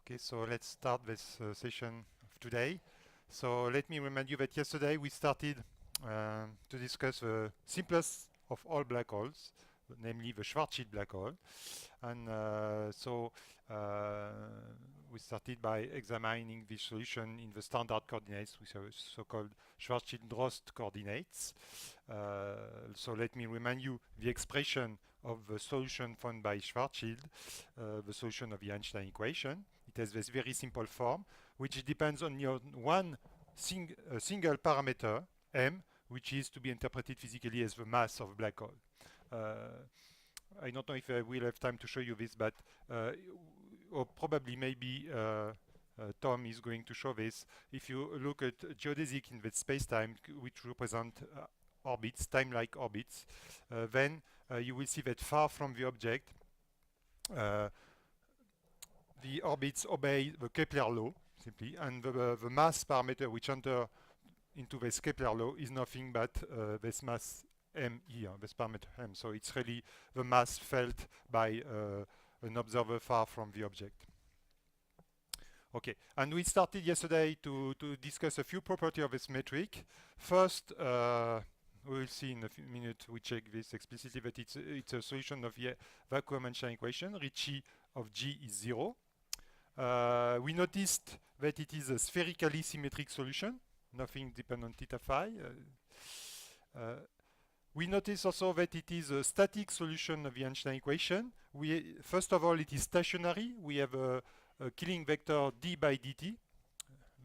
Okay, so let's start this session of today. So let me remind you that yesterday we started to discuss the simplest of all black holes, namely the Schwarzschild black hole. And we started by examining the solution in the standard coordinates, which are so-called Schwarzschild-Drost coordinates. So let me remind you the expression of the solution found by Schwarzschild, the solution of the Einstein equation. It has this very simple form, which depends on your single parameter, m, which is to be interpreted physically as the mass of a black hole. I don't know if I will have time to show you this, but or probably maybe Tom is going to show this. If you look at geodesic in the space-time, which represent orbits, time-like orbits, then you will see that far from the object, the orbits obey the Kepler law, simply, and the mass parameter which enter into this Kepler law is nothing but this mass m here, this parameter m. So it's really the mass felt by an observer far from the object. Okay, and we started yesterday to discuss a few properties of this metric. First, we will see in a few minutes, we check this explicitly, that it's a solution of the vacuum Einstein equation. Ricci of G is 0. We noticed that it is a spherically symmetric solution, nothing depends on theta phi. We notice also that it is a static solution of the Einstein equation. First of all, it is stationary. We have a Killing vector d by dt,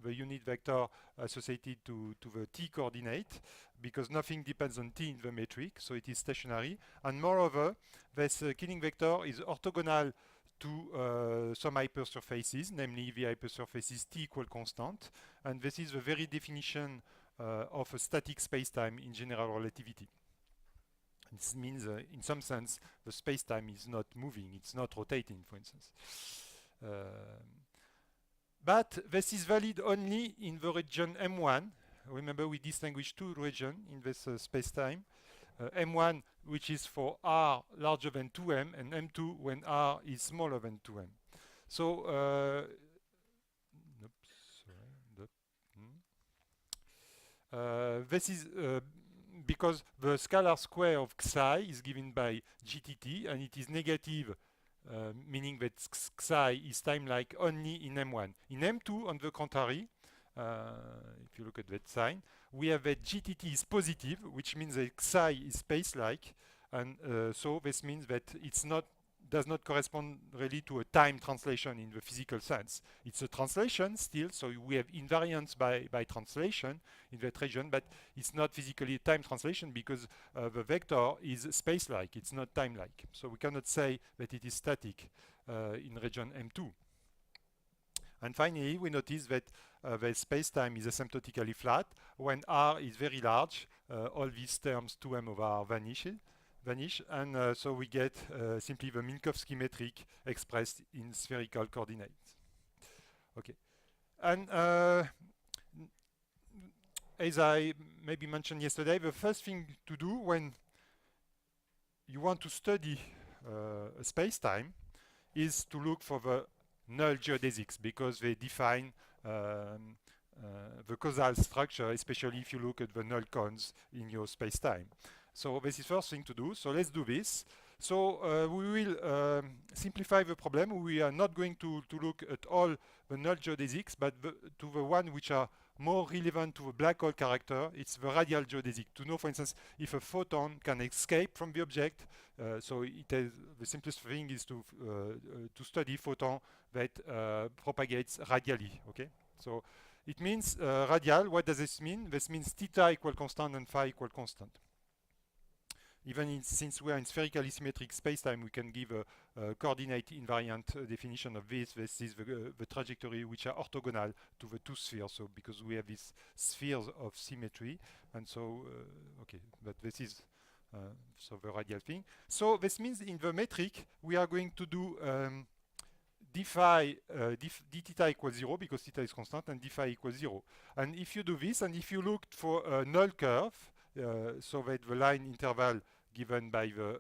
the unit vector associated to the t coordinate, because nothing depends on t in the metric, so it is stationary. And moreover, this Killing vector is orthogonal to some hypersurfaces, namely the hypersurfaces t equal constant, and this is the very definition of a static spacetime in general relativity. This means, in some sense, the spacetime is not moving, it's not rotating, for instance. But this is valid only in the region M1. Remember, we distinguish two regions in this spacetime. M1, which is for r larger than 2m, and M2 when r is smaller than 2m. So, this is because the scalar square of psi is given by GTT, and it is negative, meaning that psi is time-like only in M1. In M2, on the contrary, if you look at that sign, we have that GTT is positive, which means that psi is space-like, and so this means that it's not does not correspond really to a time translation in the physical sense. It's a translation still, so we have invariance by translation in that region, but it's not physically a time translation because the vector is space-like, it's not time-like. So we cannot say that it is static in region M2. And finally, we notice that the space-time is asymptotically flat. When r is very large, all these terms 2m over r vanish, and so we get simply the Minkowski metric expressed in spherical coordinates. Okay, and as I maybe mentioned yesterday, the first thing to do when you want to study a space-time is to look for the null geodesics, because they define the causal structure, especially if you look at the null cones in your space-time. So this is first thing to do. So let's do this. So we will simplify the problem. We are not going to look at all the null geodesics, but to the one which are more relevant to the black hole character. It's the radial geodesic. To know, for instance, if a photon can escape from the object. So the simplest thing is to study photon that propagates radially. Okay. So it means radial. What does this mean? This means theta equal constant and phi equal constant. Even since we are in spherically symmetric spacetime, we can give a coordinate invariant definition of this. This is the trajectory which are orthogonal to the two spheres. So because we have these spheres of symmetry, and so okay, but this is so the radial thing. So this means in the metric we are going to do d phi d theta equals 0 because theta is constant, and d phi equals 0. And if you do this, and if you looked for a null curve, so that the line interval given by the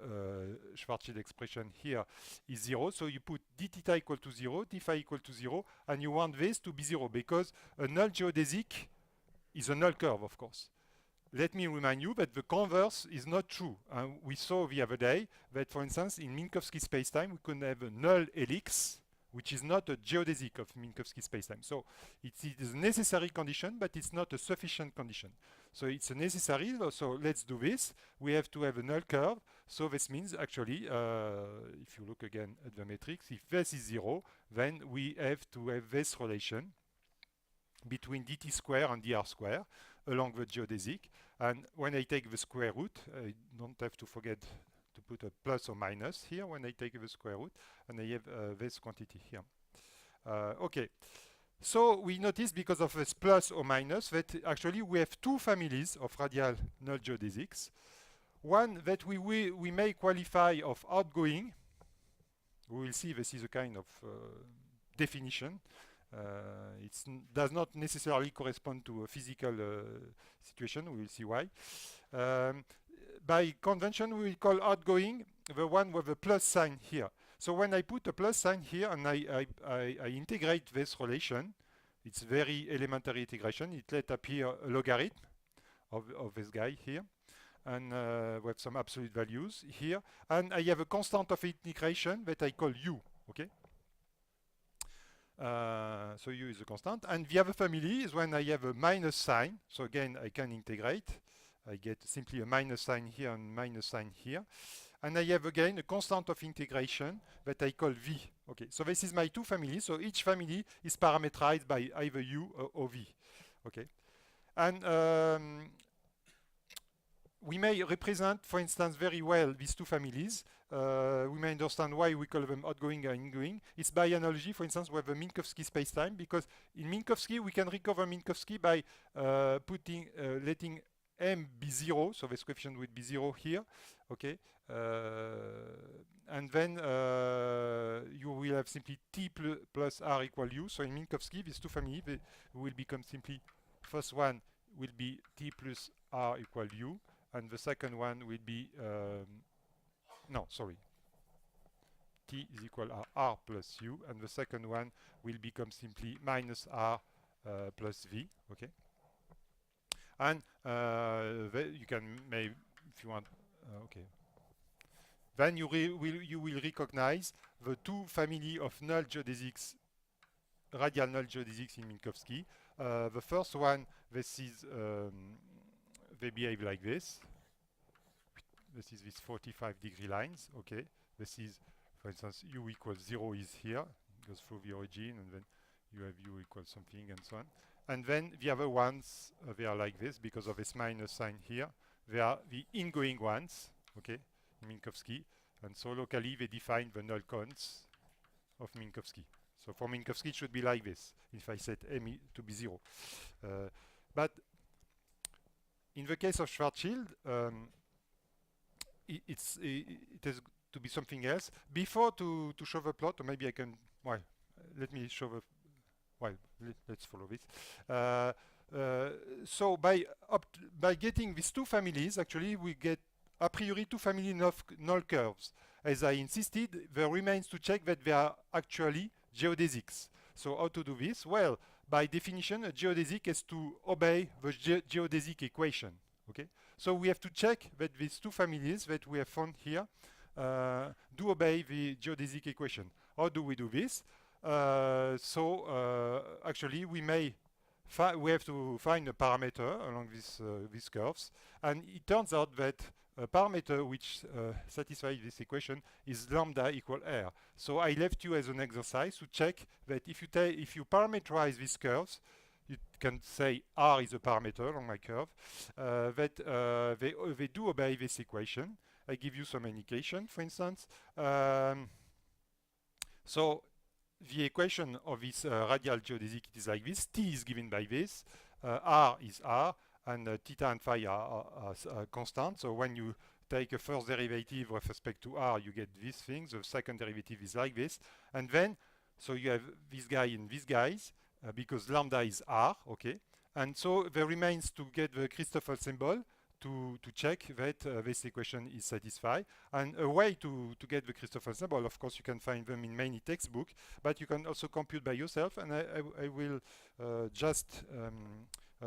Schwarzschild expression here is 0. So you put d theta equal to 0, d phi equal to 0, and you want this to be 0 because a null geodesic is a null curve, of course. Let me remind you that the converse is not true. We saw the other day that, for instance, in Minkowski spacetime, we could have a null helix, which is not a geodesic of Minkowski spacetime. So it is a necessary condition, but it's not a sufficient condition. So it's a necessary, so let's do this. We have to have a null curve. So this means actually, if you look again at the matrix, if this is 0, then we have to have this relation between dt square and dr square along the geodesic. And when I take the square root, I don't have to forget to put a plus or minus here when I take the square root, and I have this quantity here. Okay, so we notice because of this plus or minus that actually we have two families of radial null geodesics. One that we may qualify of outgoing. We will see this is a kind of definition. It does not necessarily correspond to a physical situation. We will see why. By convention, we will call outgoing the one with a plus sign here. So when I put a plus sign here and I integrate this relation, it's very elementary integration. It let appear a logarithm of this guy here, and with some absolute values here. And I have a constant of integration that I call u. Okay. So u is a constant. And the other family is when I have a minus sign. So again, I can integrate. I get simply a minus sign here and minus sign here. And I have again a constant of integration that I call v. Okay, so this is my two families. So each family is parameterized by either u or v. Okay, and we may represent, for instance, very well these two families. We may understand why we call them outgoing and ingoing. It's by analogy, for instance, with the Minkowski spacetime, because in Minkowski we can recover Minkowski by letting m be 0, so this coefficient would be 0 here, okay, and then you will have simply t plus r equal u. So in Minkowski, these two families will become simply, first one will be t plus r equal u, and the second one will be no, sorry, t is equal to r plus u, and the second one will become simply minus r plus v. Okay. And you can maybe, if you want, okay. Then you will recognize the two family of null geodesics, radial null geodesics in Minkowski. The first one, this is they behave like this. This is these 45-degree lines. Okay. This is, for instance, u equals 0 is here, goes through the origin, and then you have u equals something, and so on. And then the other ones, they are like this because of this minus sign here. They are the ingoing ones, okay, in Minkowski. And so locally, they define the null cones of Minkowski. So for Minkowski, it should be like this, if I set m to be 0. But in the case of Schwarzschild, it has to be something else. Before to show the plot, or maybe I can, well, let me show the, well, let's follow this. So by getting these two families, actually we get a priori two family null curves. As I insisted, there remains to check that they are actually geodesics. So how to do this? Well, by definition, a geodesic has to obey the geodesic equation. Okay. So we have to check that these two families that we have found here do obey the geodesic equation. How do we do this? Actually, we have to find a parameter along these curves, and it turns out that a parameter which satisfies this equation is lambda equal r. So I left you as an exercise to check that if you parameterize these curves, you can say r is a parameter along my curve, that they do obey this equation. I give you some indication, for instance. So the equation of this radial geodesic is like this. T is given by this. R is R, and theta and phi are constant. So when you take a first derivative with respect to R, you get these things. The second derivative is like this. And then, so you have this guy and these guys, because lambda is R, okay? And so there remains to get the Christoffel symbol to check that this equation is satisfied. And a way to get the Christoffel symbol, of course, you can find them in many textbooks, but you can also compute by yourself. And I will just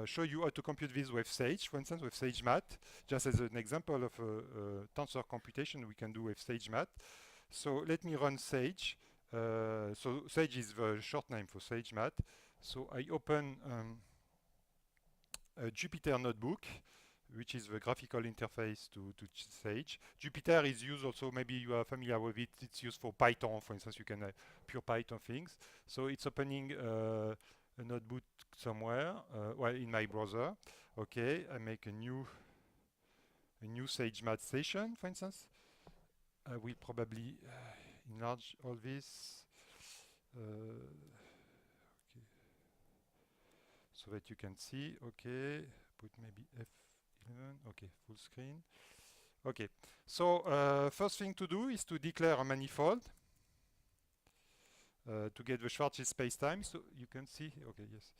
show you how to compute this with Sage, for instance, with SageMath, just as an example of a tensor computation we can do with SageMath. So let me run Sage. So Sage is the short name for SageMath. So I open a Jupyter notebook, which is the graphical interface to Sage. Jupyter is used also, maybe you are familiar with it, it's used for Python, for instance, you can have pure Python things. So it's opening a notebook somewhere, well, in my browser. Okay, I make a new SageMath session, for instance. I will probably enlarge all this. Okay. So that you can see. Okay, put maybe F11. Okay, full screen. Okay, so first thing to do is to declare a manifold to get the Schwarzschild spacetime. So you can see. Okay, yes.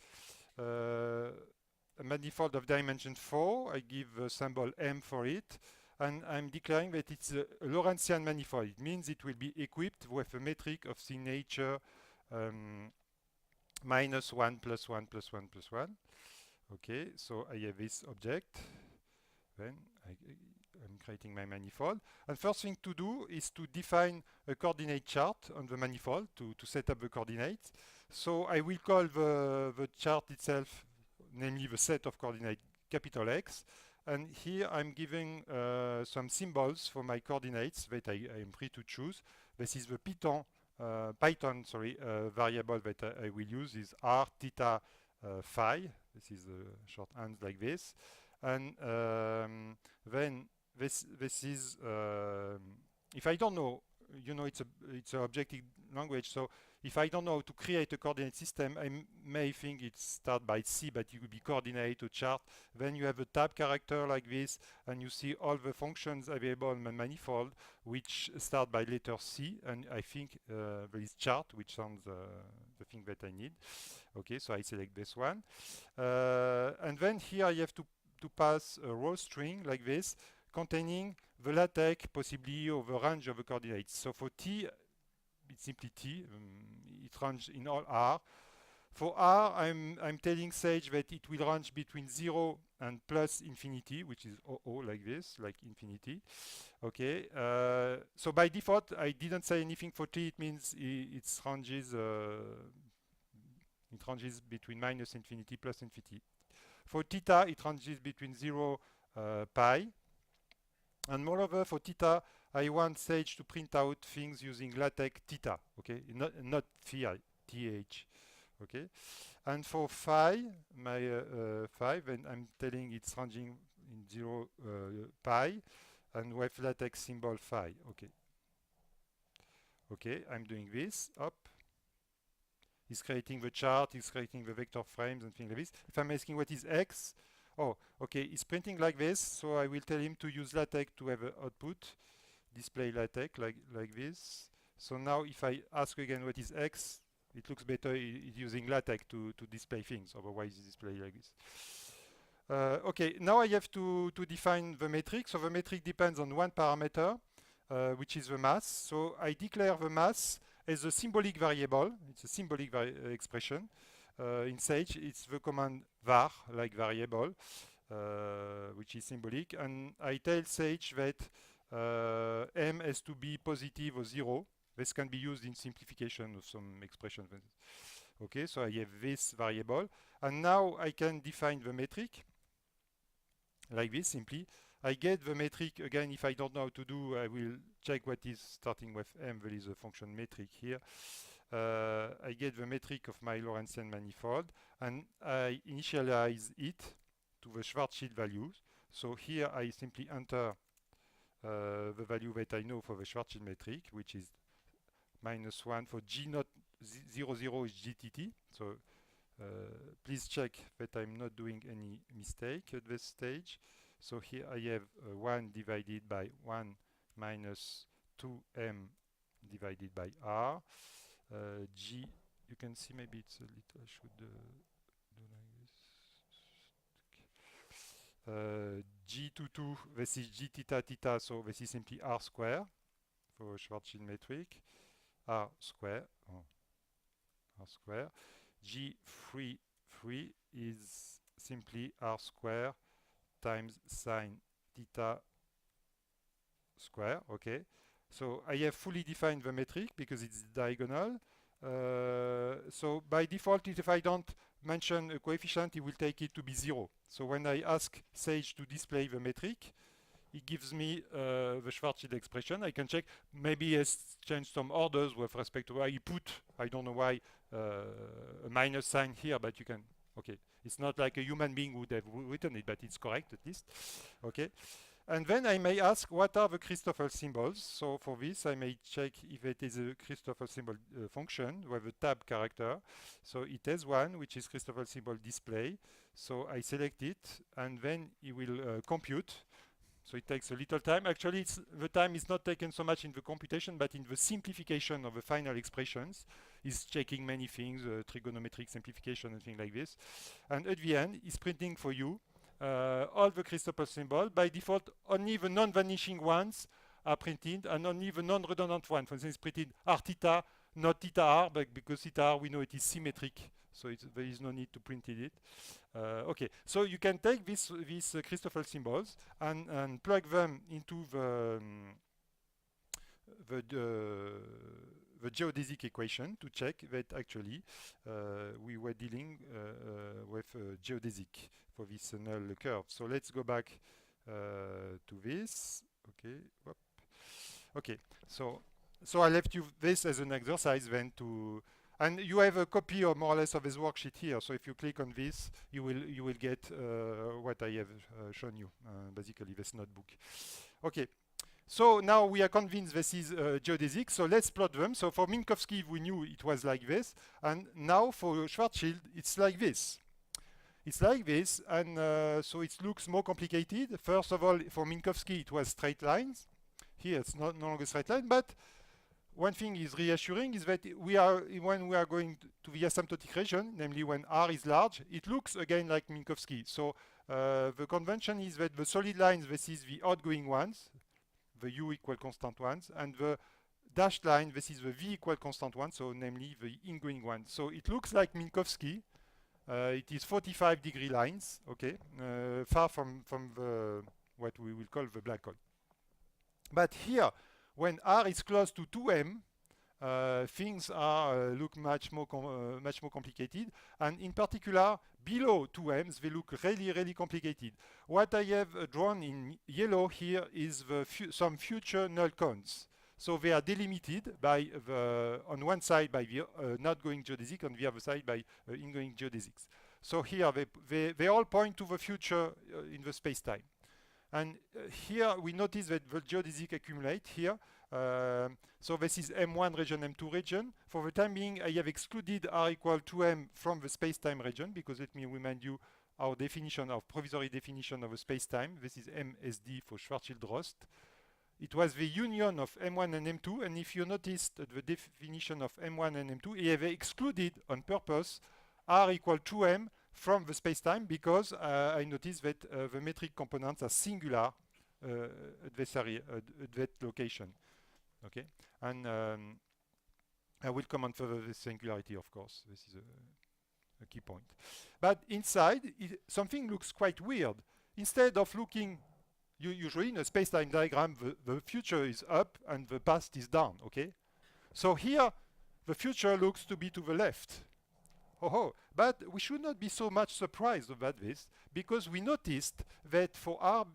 A manifold of dimension 4. I give a symbol M for it. And I'm declaring that it's a Lorentzian manifold. It means it will be equipped with a metric of signature minus 1 plus 1 plus 1 plus 1. Okay, so I have this object. Then I'm creating my manifold. And first thing to do is to define a coordinate chart on the manifold to set up the coordinates. So I will call the chart itself, namely the set of coordinates capital X. And here I'm giving some symbols for my coordinates that I am free to choose. This is the Python variable that I will use is r theta phi. This is a shorthand like this. And then this is if I don't know, you know, it's an objective language. So if I don't know how to create a coordinate system, I may think it starts by C, but it could be coordinate or chart. Then you have a tab character like this, and you see all the functions available in the manifold, which start by letter C. And I think there is chart, which sounds the thing that I need. Okay, so I select this one. And then here I have to pass a row string like this, containing the LaTeX, possibly, or the range of the coordinates. So for T, it's simply T. It ranges in all R. For R, I'm telling Sage that it will range between 0 and plus infinity, which is O like this, like infinity. Okay. So by default, I didn't say anything for T. It means it ranges between minus infinity plus infinity. For theta, it ranges between 0 pi. And moreover, for theta, I want Sage to print out things using LaTeX theta, okay, not phi, th, okay. And for phi, my phi, then I'm telling it's ranging in 0 pi, and with LaTeX symbol phi, okay. Okay, I'm doing this, up. He's creating the chart, he's creating the vector frames and things like this. If I'm asking what is x, oh, okay, he's printing like this, so I will tell him to use LaTeX to have an output, display LaTeX like this. So now if I ask again what is x, it looks better using LaTeX to display things, otherwise it's displayed like this. Okay, now I have to define the metric. So the metric depends on one parameter, which is the mass. So I declare the mass as a symbolic variable. It's a symbolic expression. In Sage, it's the command var, like variable, which is symbolic. And I tell Sage that m has to be positive or 0. This can be used in simplification of some expression. Okay, so I have this variable. And now I can define the metric like this simply. I get the metric. Again, if I don't know how to do, I will check what is starting with m. There is a function metric here. I get the metric of my Lorentzian manifold, and I initialize it to the Schwarzschild values. So here I simply enter the value that I know for the Schwarzschild metric, which is -1 for G not 0 is GTT. So please check that I'm not doing any mistake at this stage. So here I have 1 divided by 1 minus 2m divided by r. G, you can see maybe it's a little, I should do like this. G22, this is G theta theta, so this is simply R square for Schwarzschild metric. R square, R square. G33 is simply R square times sine theta square, okay? So I have fully defined the metric because it's diagonal. So by default, if I don't mention a coefficient, it will take it to be 0. So when I ask Sage to display the metric, it gives me the Schwarzschild expression. I can check. Maybe he has changed some orders with respect to why he put, I don't know why, a minus sign here, but you can, okay. It's not like a human being would have written it, but it's correct at least, okay. And then I may ask, what are the Christoffel symbols? So for this, I may check if it is a Christoffel symbol function with a tab character. So it has one, which is Christoffel symbol display. So I select it, and then it will compute. So it takes a little time. Actually, the time is not taken so much in the computation, but in the simplification of the final expressions. It's checking many things, trigonometric simplification and things like this. And at the end, it's printing for you all the Christoffel symbols. By default, only the non-vanishing ones are printed, and only the non-redundant one. For instance, it's printed R theta, not theta R, but because theta R, we know it is symmetric. So there is no need to print it. Okay, so you can take these Christoffel symbols and plug them into the geodesic equation to check that actually we were dealing with geodesic for this null curve. So let's go back to this. Okay, whoop. Okay. So I left you this as an exercise then to. And you have a copy or more or less of his worksheet here. So if you click on this, you will get what I have shown you, basically this notebook. Okay. So now we are convinced this is geodesic. So let's plot them. So for Minkowski, we knew it was like this. And now for Schwarzschild, it's like this. It's like this. And so it looks more complicated. First of all, for Minkowski, it was straight lines. Here, it's no longer straight line. But one thing is reassuring is that when we are going to the asymptotic region, namely when R is large, it looks again like Minkowski. So the convention is that the solid lines, this is the outgoing ones, the U equal constant ones, and the dashed line, this is the V equal constant one, so namely the ingoing one. So it looks like Minkowski. It is 45-degree lines, okay, far from the what we will call the black hole. But here, when R is close to 2m, things look much more complicated, and in particular below 2m's they look really complicated. What I have drawn in yellow here is some future null cones. So they are delimited by on one side by the not going geodesic, on the other side by ingoing geodesics. So here they all point to the future in the space-time. And here we notice that the geodesic accumulate here. So this is M1 region, M2 region. For the time being, I have excluded R equal to M from the space-time region because let me remind you our definition, our provisory definition of a space-time. This is MSD for Schwarzschild-Drost. It was the union of M1 and M2, and if you noticed the definition of M1 and M2, I have excluded on purpose R equal to M from the space-time because I noticed that the metric components are singular at that location. Okay, and I will comment further the singularity, of course. This is a key point. But inside, something looks quite weird. Instead of looking, usually in a space-time diagram, the future is up and the past is down. Okay, so here the future looks to be to the left. But we should not be so much surprised about this because we noticed that for R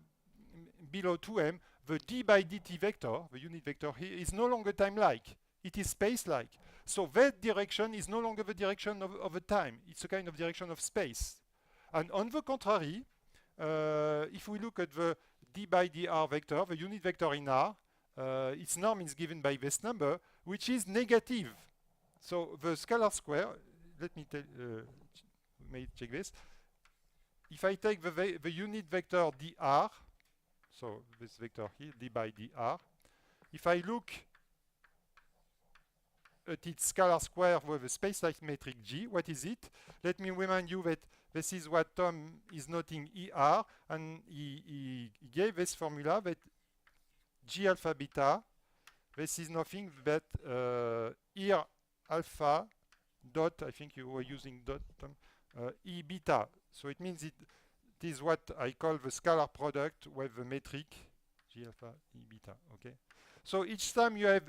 below 2m, the d by dt vector, the unit vector here, is no longer time-like. It is space-like. So that direction is no longer the direction of a time. It's a kind of direction of space. And on the contrary, if we look at the d by dr vector, the unit vector in R, its norm is given by this number, which is negative. So the scalar square, let me check this. If I take the unit vector dr, so this vector here, d by dr, if I look at its scalar square with a space-like metric G, what is it? Let me remind you that This is what Tom is noting ER, and he gave this formula that G alpha beta, this is nothing but here alpha dot, I think you were using dot, E beta. So it means it is what I call the scalar product with the metric G alpha E beta, okay? So each time you have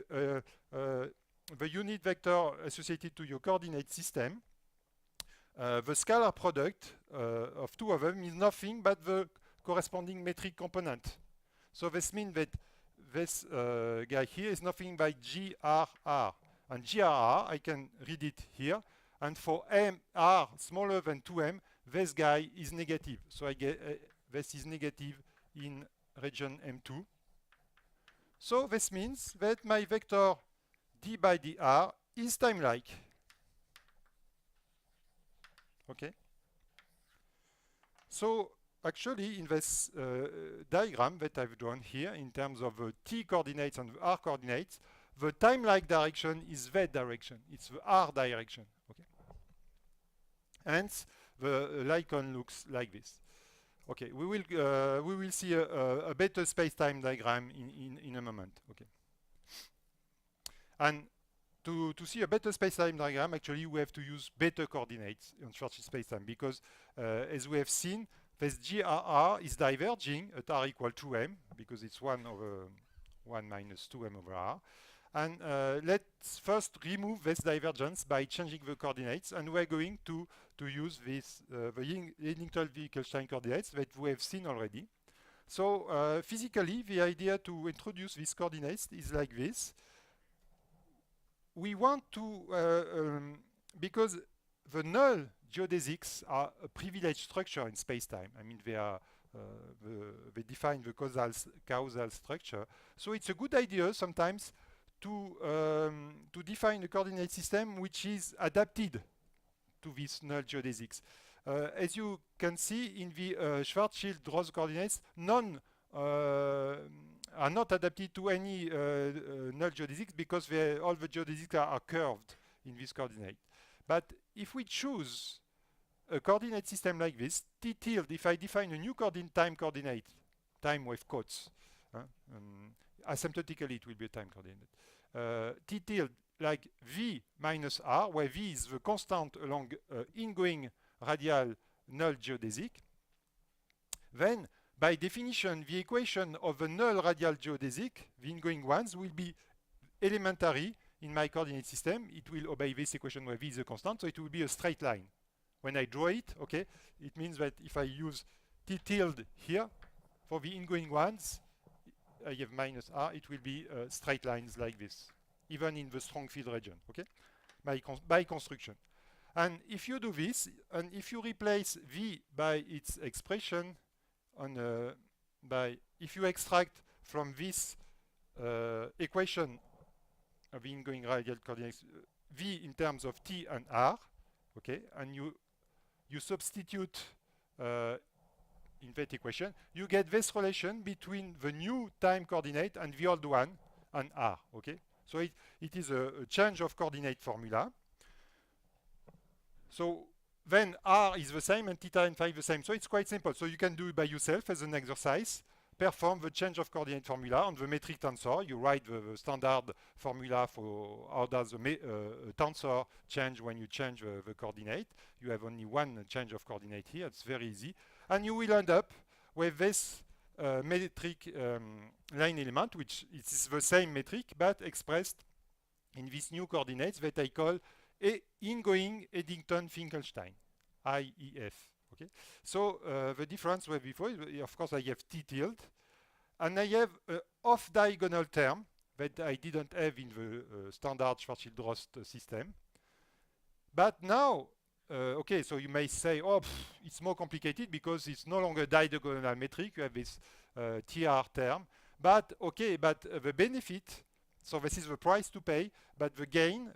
the unit vector associated to your coordinate system, the scalar product of two of them is nothing but the corresponding metric component. So this means that this guy here is nothing but GRR. And GRR, I can read it here. And for M R smaller than 2M, this guy is negative. So I get this is negative in region M2. So this means that my vector d by dr is time-like. Okay. So actually, in this diagram that I've drawn here, in terms of t coordinates and r coordinates, the time-like direction is that direction. It's the r direction. Okay. Hence, the icon looks like this. Okay, we will see a better space-time diagram in a moment. Okay. And to see a better space-time diagram, actually, we have to use better coordinates on Schwarzschild space-time because, as we have seen, this GRR is diverging at r equal to m because it's 1 over 1 minus 2m over r. And let's first remove this divergence by changing the coordinates, and we're going to use this the Eddington-Winckelstein coordinates that we have seen already. So physically, the idea to introduce these coordinates is like this. We want to, because the null geodesics are a privileged structure in space-time. I mean, they are they define the causal structure. So it's a good idea sometimes to define a coordinate system which is adapted to this null geodesics. As you can see in the Schwarzschild-Rosse coordinates, none are not adapted to any null geodesics because all the geodesics are curved in this coordinate. But if we choose a coordinate system like this, t tilde, if I define a new time coordinate, time with quotes, asymptotically it will be a time coordinate, t tilde like v minus r, where v is the constant along ingoing radial null geodesic, then by definition the equation of the null radial geodesic, the ingoing ones, will be elementary in my coordinate system. It will obey this equation where v is a constant, so it will be a straight line. When I draw it, okay, it means that if I use t tilde here for the ingoing ones, I have minus r, it will be straight lines like this, even in the strong field region, okay, by construction. And if you do this, and if you replace v by its expression on if you extract from this equation of the ingoing radial coordinates v in terms of t and r, okay, and you substitute in that equation, you get this relation between the new time coordinate and the old one and r, okay? So it is a change of coordinate formula. So then r is the same and theta and phi the same. So it's quite simple. So you can do it by yourself as an exercise. Perform the change of coordinate formula on the metric tensor. You write the standard formula for how does the tensor change when you change the coordinate. You have only one change of coordinate here. It's very easy. And you will end up with this metric line element, which is the same metric, but expressed in these new coordinates that I call ingoing Eddington-Winckelstein, IEF. Okay, so the difference with before, of course, I have t tilde, and I have an off-diagonal term that I didn't have in the standard Schwarzschild-Rosse system. But now, okay, so you may say, oh, it's more complicated because it's no longer diagonal metric. You have this TR term. But okay, but the benefit, so this is the price to pay, but the gain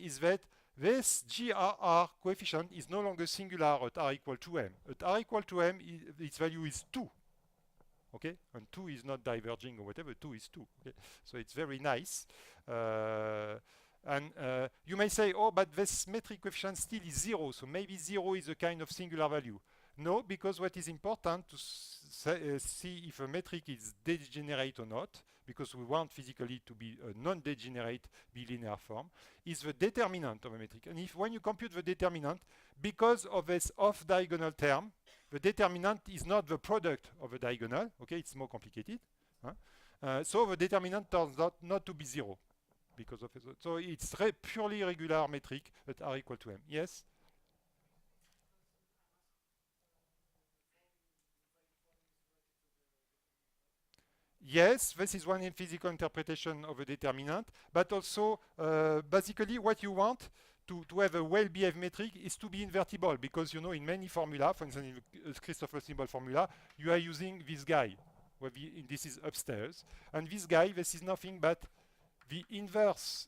is that this GRR coefficient is no longer singular at r equal to m. At r equal to m, its value is 2. Okay, and 2 is not diverging or whatever, 2 is 2. Okay, so it's very nice. And you may say, oh, but this metric coefficient still is 0, so maybe 0 is a kind of singular value. No, because what is important to see if a metric is degenerate or not, because we want physically to be a non-degenerate bilinear form, is the determinant of a metric. And if when you compute the determinant, because of this off-diagonal term, the determinant is not the product of a diagonal. Okay, it's more complicated. Huh? So the determinant turns out not to be 0 because of it. So it's purely regular metric that are equal to m. Yes? Yes, this is one in physical interpretation of a determinant, but also basically what you want to have a well-behaved metric is to be invertible, because you know in many formula, for instance in the Christopher symbol formula, you are using this guy, where this is upstairs, and this guy, this is nothing but the inverse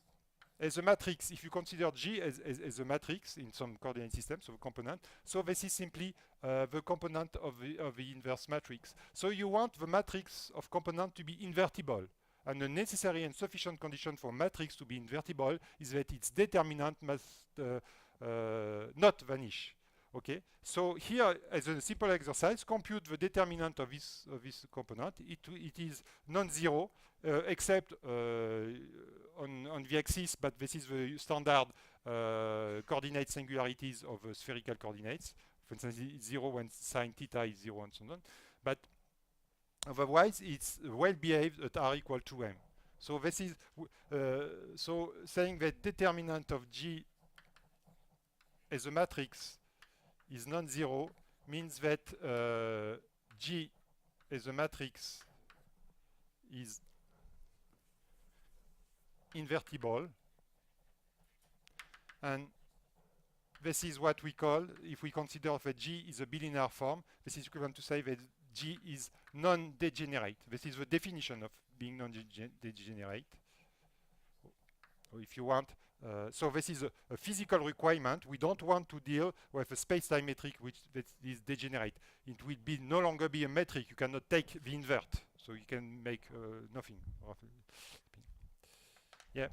as a matrix. If you consider G as a matrix in some coordinate system, so a component, so this is simply the component of the inverse matrix. So you want the matrix of component to be invertible. And a necessary and sufficient condition for matrix to be invertible is that its determinant must not vanish. Okay, so here, as a simple exercise, compute the determinant of this component. It is non-zero, except on the axis, but this is the standard coordinate singularities of spherical coordinates. For instance, it's 0 when sine theta is 0 and so on. But otherwise, it's well behaved at r equal to m. So this is so saying that determinant of G as a matrix is non-zero means that G as a matrix is invertible, and this is what we call, if we consider that G is a bilinear form, this is equivalent to say that G is non-degenerate. This is the definition of being non-degenerate. Or if you want, so this is a physical requirement. We don't want to deal with a space-time metric that is degenerate. It will no longer be a metric. You cannot take the invert, so you can make nothing. Yeah.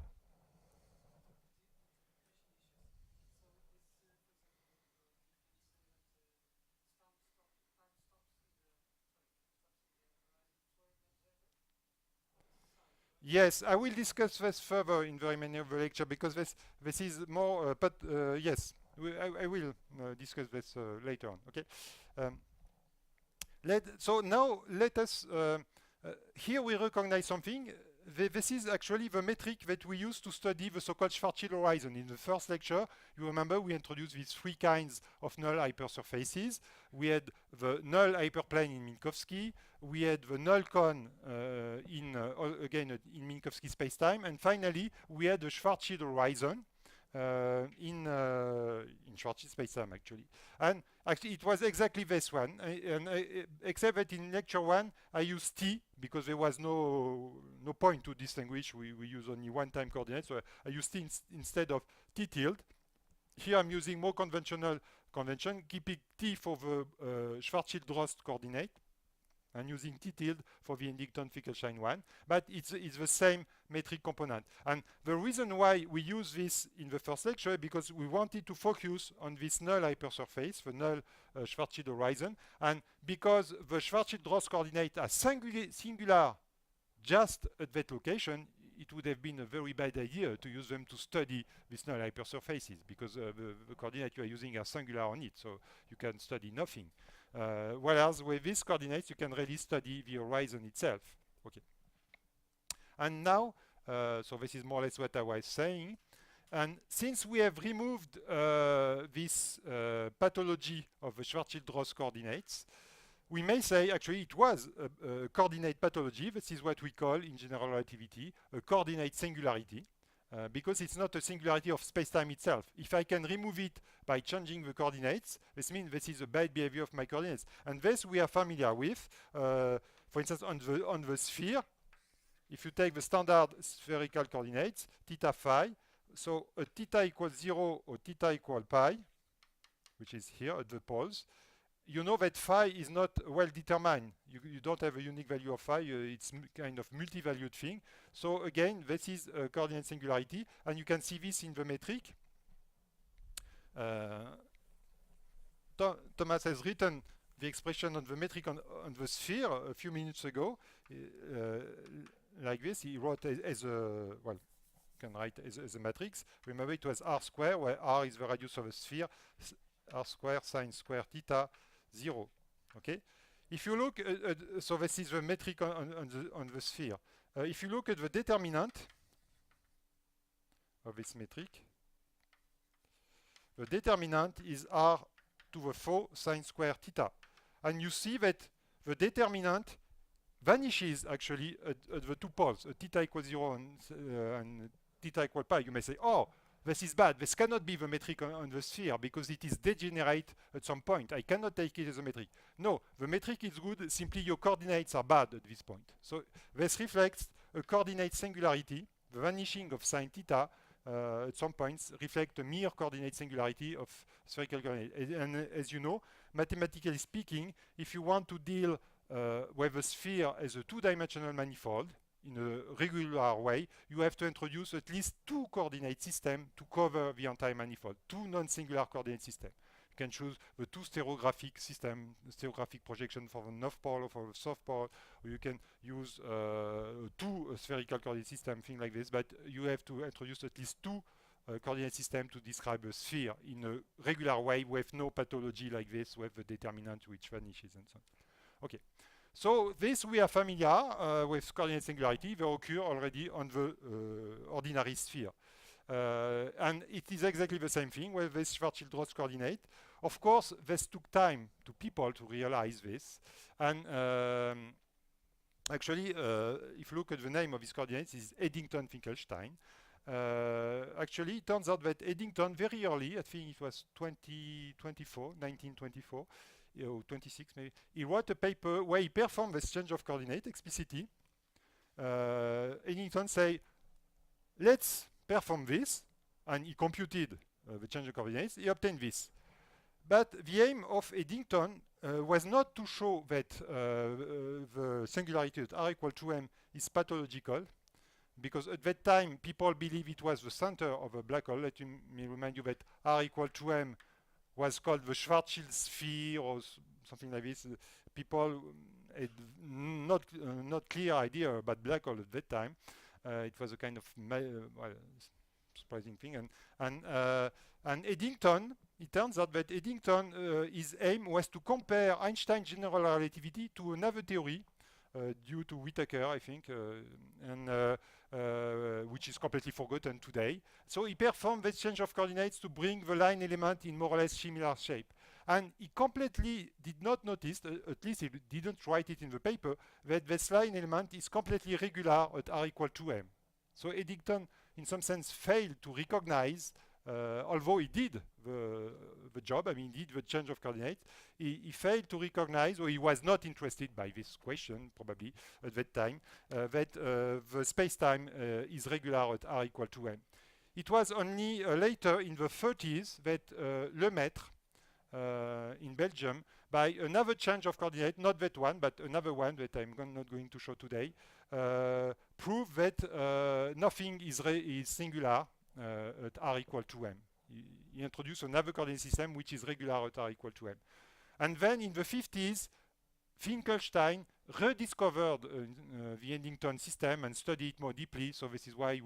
Yes, I will discuss this further in the remainder of the lecture, because this is more, but yes, I will discuss this later on. Okay. So now let us, here we recognize something. This is actually the metric that we use to study the so-called Schwarzschild horizon. In the first lecture, you remember we introduced these three kinds of null hypersurfaces. We had the null hyperplane in Minkowski. We had the null cone again in Minkowski spacetime. And finally, we had the Schwarzschild horizon in Schwarzschild spacetime, actually. And actually, it was exactly this one, except that in lecture one, I used T, because there was no point to distinguish. We use only one-time coordinates, so I used T instead of T tilde. Here I'm using more conventional convention, keeping T for the Schwarzschild-Drost coordinate, and using T tilde for the Eddington-Finkelstein one, but it's the same metric component. And the reason why we use this in the first lecture, because we wanted to focus on this null hypersurface, the null Schwarzschild horizon, and because the Schwarzschild-Drost coordinate are singular just at that location, it would have been a very bad idea to use them to study these null hypersurfaces, because the coordinates you are using are singular on it, so you can study nothing. Whereas with these coordinates, you can really study the horizon itself. Okay. And now, so this is more or less what I was saying. And since we have removed this pathology of the Schwarzschild-Drost coordinates, we may say actually it was a coordinate pathology. This is what we call in general relativity a coordinate singularity. Because it's not a singularity of space-time itself. If I can remove it by changing the coordinates, this means this is a bad behavior of my coordinates. And this we are familiar with. For instance, on the sphere, if you take the standard spherical coordinates, theta phi, so theta equals 0 or theta equals pi, which is here at the poles, you know that phi is not well determined. You don't have a unique value of phi. It's kind of multi-valued thing. So again, this is a coordinate singularity, and you can see this in the metric. Thomas has written the expression on the metric on the sphere a few minutes ago, like this. He wrote as a, well, can write as a matrix. Remember, it was r square, where r is the radius of a sphere, r square sine square theta 0. Okay. If you look, so this is the metric on the sphere. If you look at the determinant of this metric, the determinant is r to the 4 sine square theta. And you see that the determinant vanishes actually at the two poles, theta equals 0 and theta equals pi. You may say, oh, this is bad. This cannot be the metric on the sphere because it is degenerate at some point. I cannot take it as a metric. No, the metric is good. Simply your coordinates are bad at this point. So this reflects a coordinate singularity. The vanishing of sine theta at some points reflect a mere coordinate singularity of spherical coordinate. And as you know, mathematically speaking, if you want to deal with a sphere as a two-dimensional manifold in a regular way, you have to introduce at least two coordinate systems to cover the entire manifold, two non-singular coordinate systems. You can choose the two stereographic system, stereographic projection for the north pole or for the south pole, or you can use two spherical coordinate system, things like this, but you have to introduce at least two coordinate system to describe a sphere in a regular way with no pathology like this, with the determinant which vanishes and so on. Okay. So this we are familiar with coordinate singularity. They occur already on the ordinary sphere. And it is exactly the same thing with this Schwarzschild-Rosse coordinate. Of course, this took time to people to realize this. And actually, if you look at the name of this coordinate, it's Eddington-Finkelstein. Actually, it turns out that Eddington very early, I think it was 1924, 26 maybe, he wrote a paper where he performed this change of coordinate explicitly. Eddington say, let's perform this, and he computed the change of coordinates. He obtained this. But the aim of Eddington was not to show that the singularity at r equal to m is pathological, because at that time people believed it was the center of a black hole. Let me remind you that r equal to m was called the Schwarzschild sphere or something like this. People had not clear idea about black hole at that time. It was a kind of surprising thing. And Eddington, it turns out that Eddington, his aim was to compare Einstein's general relativity to another theory due to Whittaker, I think, which is completely forgotten today. So he performed this change of coordinates to bring the line element in more or less similar shape. And he completely did not notice, at least he didn't write it in the paper, that this line element is completely regular at r equal to m. So Eddington, in some sense, failed to recognize, although he did the job, I mean, he did the change of coordinates, he failed to recognize, or he was not interested by this question, probably, at that time, that the space-time is regular at r equal to m. It was only later, in the 30s, that Lemaitre, in Belgium, by another change of coordinate, not that one, but another one that I'm not going to show today, proved that nothing is singular at r equal to m. He introduced another coordinate system which is regular at r equal to m. And then in the 50s, Finkelstein rediscovered the Eddington system and studied it more deeply. So this is why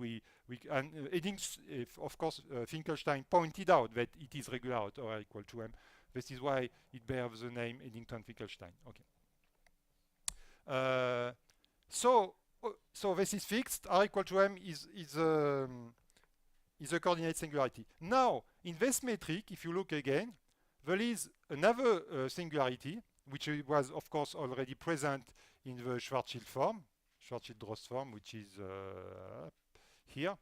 of course, Finkelstein pointed out that it is regular at r equal to m. This is why it bears the name Eddington-Finkelstein. Okay. So this is fixed. R equal to m is a coordinate singularity. Now, in this metric, if you look again, there is another singularity, which was, of course, already present in the Schwarzschild form, Schwarzschild-Rosse form, which is here.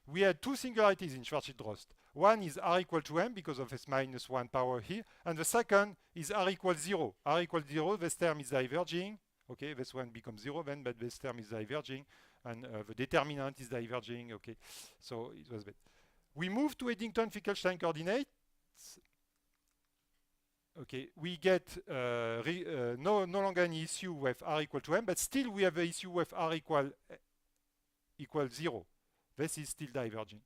We had two singularities in Schwarzschild-Rosse. One is r equal to m because of this minus 1 power here, and the second is r equals 0. R equals 0, this term is diverging. Okay, this one becomes 0 then, but this term is diverging, and the determinant is diverging. Okay, so it was bad. We move to Eddington-Finkelstein coordinates. okay, we get no longer any issue with r equal to m, but still we have an issue with r equal 0. This is still diverging.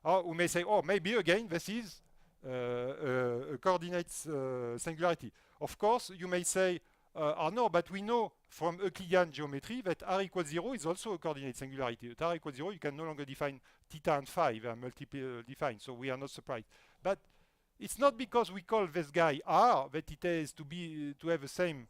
Or we may say, oh, maybe again this is a coordinate singularity. Of course, you may say, oh no, but we know from Euclidean geometry that r equals 0 is also a coordinate singularity. At r equals 0, you can no longer define theta and phi. They are multiple defined, so we are not surprised. But it's not because we call this guy r that it has to have the same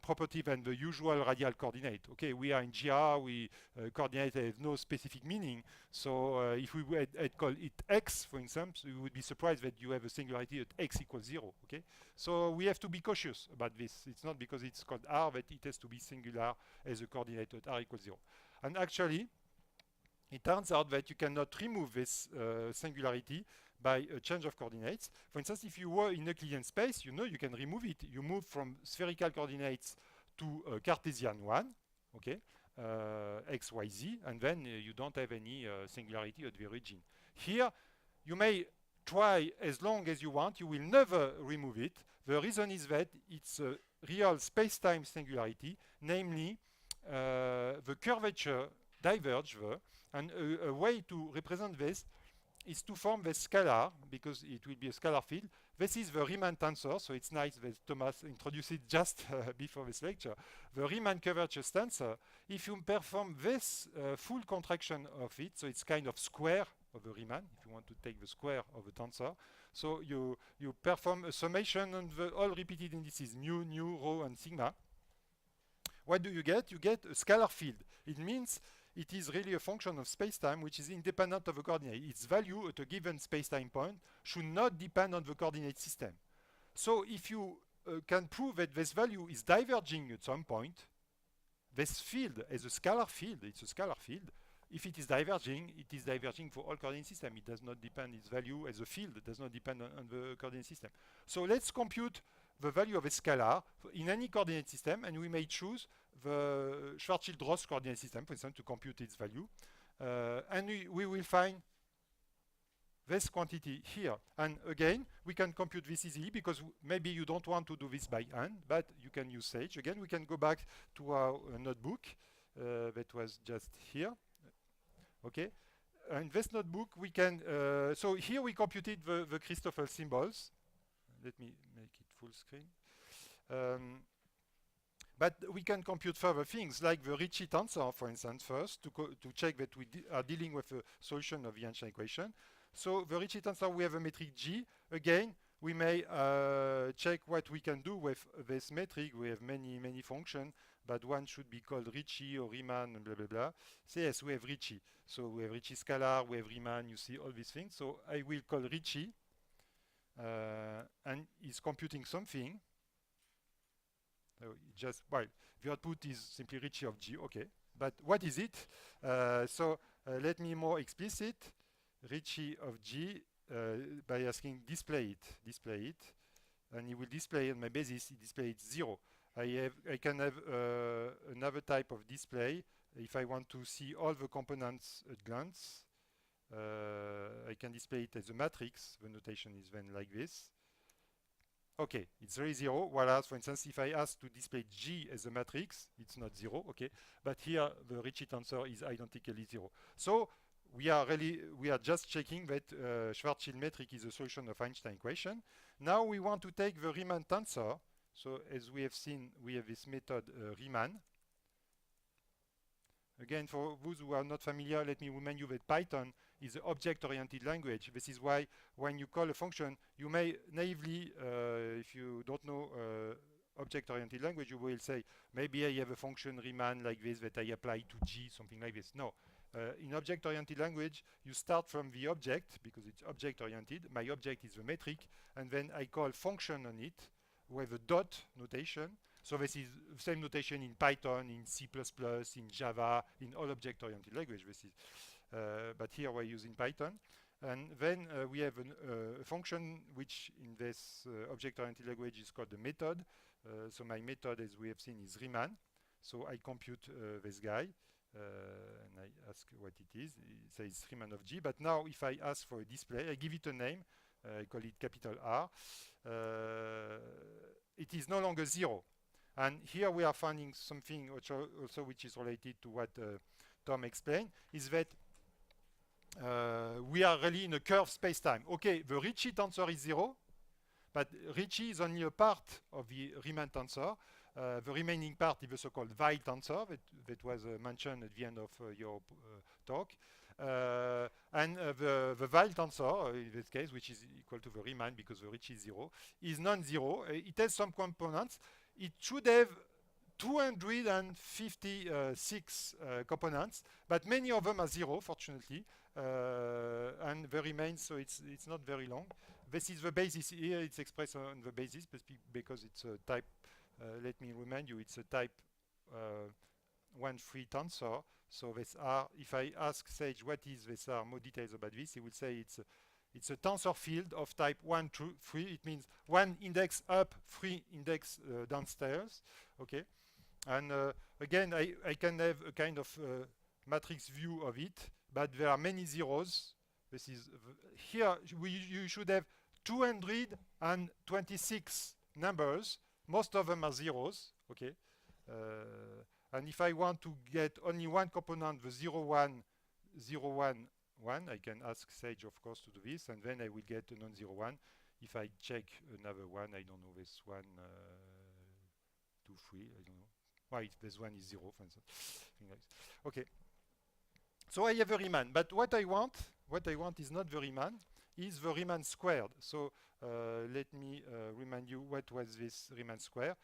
property than the usual radial coordinate. Okay, we are in GR, we coordinate has no specific meaning. So if we had called it x, for instance, you would be surprised that you have a singularity at x equals 0. Okay, so we have to be cautious about this. It's not because it's called r that it has to be singular as a coordinate at r equals 0. And actually, it turns out that you cannot remove this singularity by a change of coordinates. For instance, if you were in Euclidean space, you know you can remove it. You move from spherical coordinates to Cartesian one, okay, x, y, z, and then you don't have any singularity at the origin. Here, you may try as long as you want. You will never remove it. The reason is that it's a real space-time singularity, namely the curvature diverge there, and a way to represent this is to form the scalar, because it will be a scalar field. This is the Riemann tensor, so it's nice that Thomas introduced it just before this lecture. The Riemann curvature tensor, if you perform this full contraction of it, so it's kind of square of the Riemann, if you want to take the square of the tensor. So you perform a summation on the all repeated indices, mu, nu, rho, and sigma. What do you get? You get a scalar field. It means it is really a function of space-time which is independent of the coordinate. Its value at a given space-time point should not depend on the coordinate system. So if you can prove that this value is diverging at some point, this field is a scalar field. It's a scalar field. If it is diverging for all coordinate system. It does not depend, its value as a field does not depend on the coordinate system. So let's compute the value of a scalar in any coordinate system, and we may choose the Schwarzschild-Ross coordinate system, for instance, to compute its value. And we will find this quantity here. And again, we can compute this easily because maybe you don't want to do this by hand, but you can use Sage. Again, we can go back to our notebook that was just here. Okay. In this notebook, we can, so here we computed the Christoffel symbols. Let me make it full screen. But we can compute further things like the Ricci tensor, for instance, first to check that we are dealing with a solution of the Einstein equation. So the Ricci tensor, we have a metric G. Again, we may check what we can do with this metric. We have many functions, but one should be called Ricci or Riemann and blah, blah, blah. So yes, we have Ricci. So we have Ricci scalar, we have Riemann, you see all these things. So I will call Ricci, and he's computing something. So just, well, the output is simply Ricci of G, okay. But what is it? Let me more explicit. Ricci of G by asking display it, and he will display on my basis, he displays 0. I can have another type of display. If I want to see all the components at glance, I can display it as a matrix. The notation is then like this. Okay, it's really 0. Whereas, for instance, if I ask to display G as a matrix, it's not 0. Okay, but here the Ricci tensor is identically 0. So we are just checking that Schwarzschild metric is a solution of Einstein equation. Now we want to take the Riemann tensor. So as we have seen, we have this method Riemann. Again, for those who are not familiar, let me remind you that Python is an object-oriented language. This is why when you call a function, you may naively, if you don't know object-oriented language, you will say, maybe I have a function Riemann like this that I apply to G, something like this. No. In object-oriented language, you start from the object, because it's object-oriented. My object is the metric, and then I call function on it with a dot notation. So this is the same notation in Python, in C++, in Java, in all object-oriented language. This is, but here we're using Python. And then we have a function which in this object-oriented language is called the method. So my method, as we have seen, is Riemann. So I compute this guy. And I ask what it is. It says Riemann of G. But now if I ask for a display, I give it a name. I call it capital R, it is no longer 0. And here we are finding something also which is related to what Tom explained, is that we are really in a curved space-time. Okay, the Ricci tensor is 0, but Ricci is only a part of the Riemann tensor. The remaining part is the so-called Weil tensor that was mentioned at the end of your talk. And the Weil tensor, in this case, which is equal to the Riemann because the Ricci is 0, is non-zero. It has some components. It should have 256 components, but many of them are 0, fortunately, and the remains, so it's not very long. This is the basis here. It's expressed on the basis because it's a type. Let me remind you, it's a type 1-3 tensor. So this R, if I ask Sage what is this R, more details about this, he will say it's a tensor field of type 1, 2, 3. It means 1 index up, 3 index downstairs. Okay, and again, I can have a kind of matrix view of it, but there are many zeros. This is here. You should have 226 numbers. Most of them are zeros. Okay. And if I want to get only one component, the 0, 1, 0, 1, 1, I can ask Sage, of course, to do this, and then I will get a non-zero 1. If I check another one, I don't know, this 1, 2, 3, I don't know. Why this one is 0, for instance. Okay. So I have a Riemann, but what I want is not the Riemann, is the Riemann squared. So let me remind you what was this Riemann square.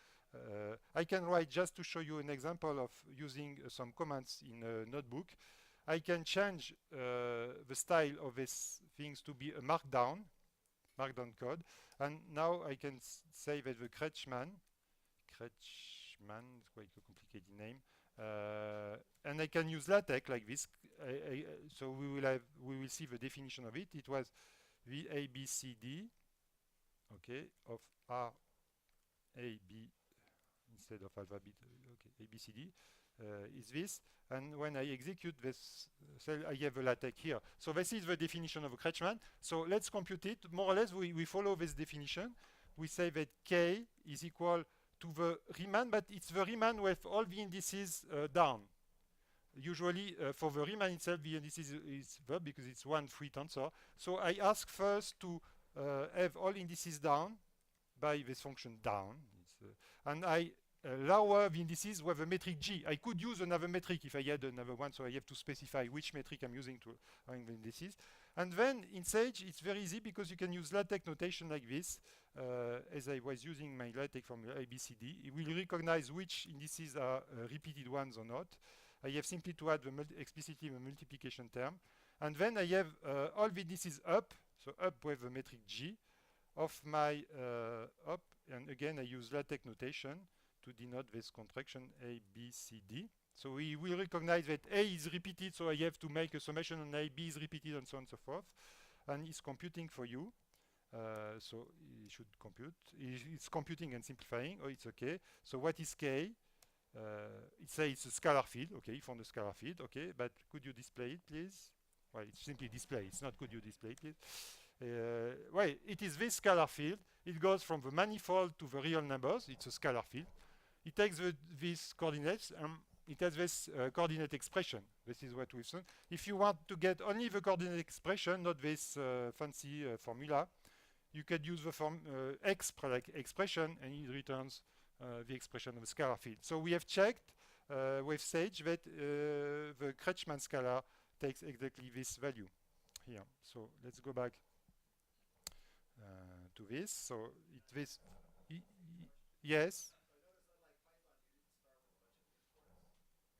I can write, just to show you an example of using some commands in a notebook. I can change the style of these things to be a markdown code. And now I can say that the Kretschmann, it's quite a complicated name, and I can use LaTeX like this. So we will see the definition of it. It was the ABCD, okay, of R A B instead of alphabet, okay, ABCD is this. And when I execute this cell, I have a LaTeX here. So this is the definition of a Kretschmann. So let's compute it. More or less, we follow this definition. We say that K is equal to the Riemann, but it's the Riemann with all the indices down. Usually, for the Riemann itself, the indices is verb because it's 1-3 tensor. So I ask first to have all indices down by this function down. And I lower the indices with a metric G. I could use another metric if I had another one, so I have to specify which metric I'm using to find the indices. And then in Sage, it's very easy because you can use LaTeX notation like this. As I was using my LaTeX formula ABCD, it will recognize which indices are repeated ones or not. I have simply to add explicitly the multiplication term. And then I have all the indices up, so up with the metric G of my up. And again, I use LaTeX notation to denote this contraction A, B, C, D. So we will recognize that A is repeated, so I have to make a summation on A, B is repeated, and so on and so forth. And it's computing for you. So it should compute. It's computing and simplifying. Oh, it's okay. So what is K? It says it's a scalar field. Okay, you found a scalar field. Okay, but could you display it, please? Well, it's simply display. It's not could you display it, please? Well, it is this scalar field. It goes from the manifold to the real numbers. It's a scalar field. It takes these coordinates. It has this coordinate expression. This is what we've seen. If you want to get only the coordinate expression, not this fancy formula, you could use the form x expression, and it returns the expression of the scalar field. So we have checked with Sage that the Kretschmann scalar takes exactly this value here. So let's go back to this. So it's this. Yes.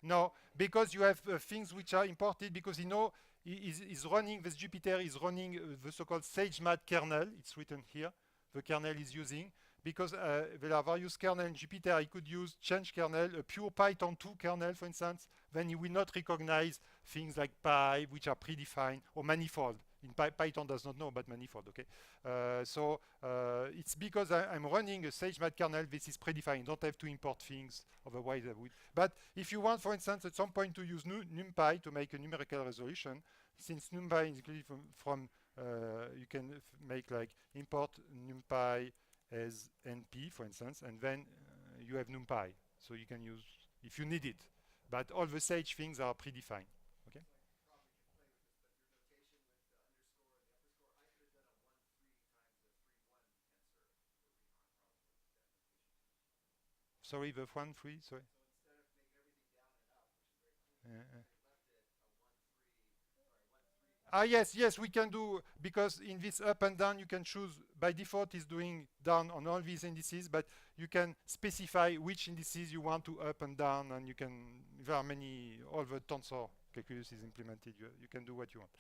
No, because you have things which are imported because is running, this Jupyter is running the so-called SageMath kernel. It's written here. The kernel is using because there are various kernels in Jupyter. I could use change kernel, a pure Python 2 kernel, for instance. Then you will not recognize things like pi, which are predefined, or manifold. In Python does not know about manifold, okay? So it's because I'm running a SageMath kernel, this is predefined. Don't have to import things, otherwise I would. But if you want, for instance, at some point to use NumPy to make a numerical resolution, since NumPy is included from you can make like import numpy as np, for instance, and then you have numpy. So you can use if you need it. But all the Sage things are predefined. Okay. Sorry, the one free. Sorry. Uh, yes, yes, we can do, because in this up and down you can choose, by default is doing down on all these indices, but you can specify which indices you want to up and down, and you can, there are many, all the tensor calculus is implemented, you can do what you want.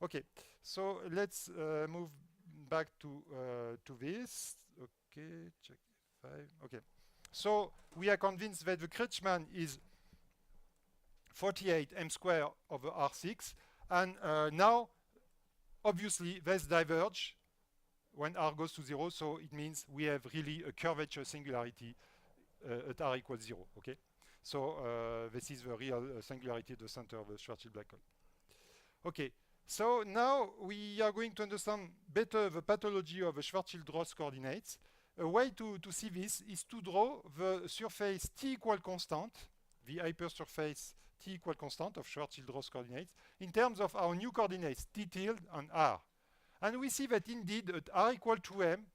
Okay, so let's move back to this. Okay, check 5. Okay, so we are convinced that the Kretschmann is 48 m square over R6, and now obviously this diverge when R goes to 0, so it means we have really a curvature singularity at R equals 0. Okay, so this is the real singularity at the center of the Schwarzschild black hole. Okay, so now we are going to understand better the pathology of the Schwarzschild-Ross coordinates. A way to see this is to draw the surface t equal constant, the hypersurface t equal constant of Schwarzschild-Ross coordinates, in terms of our new coordinates t tilde and r. And we see that indeed at r equal to m,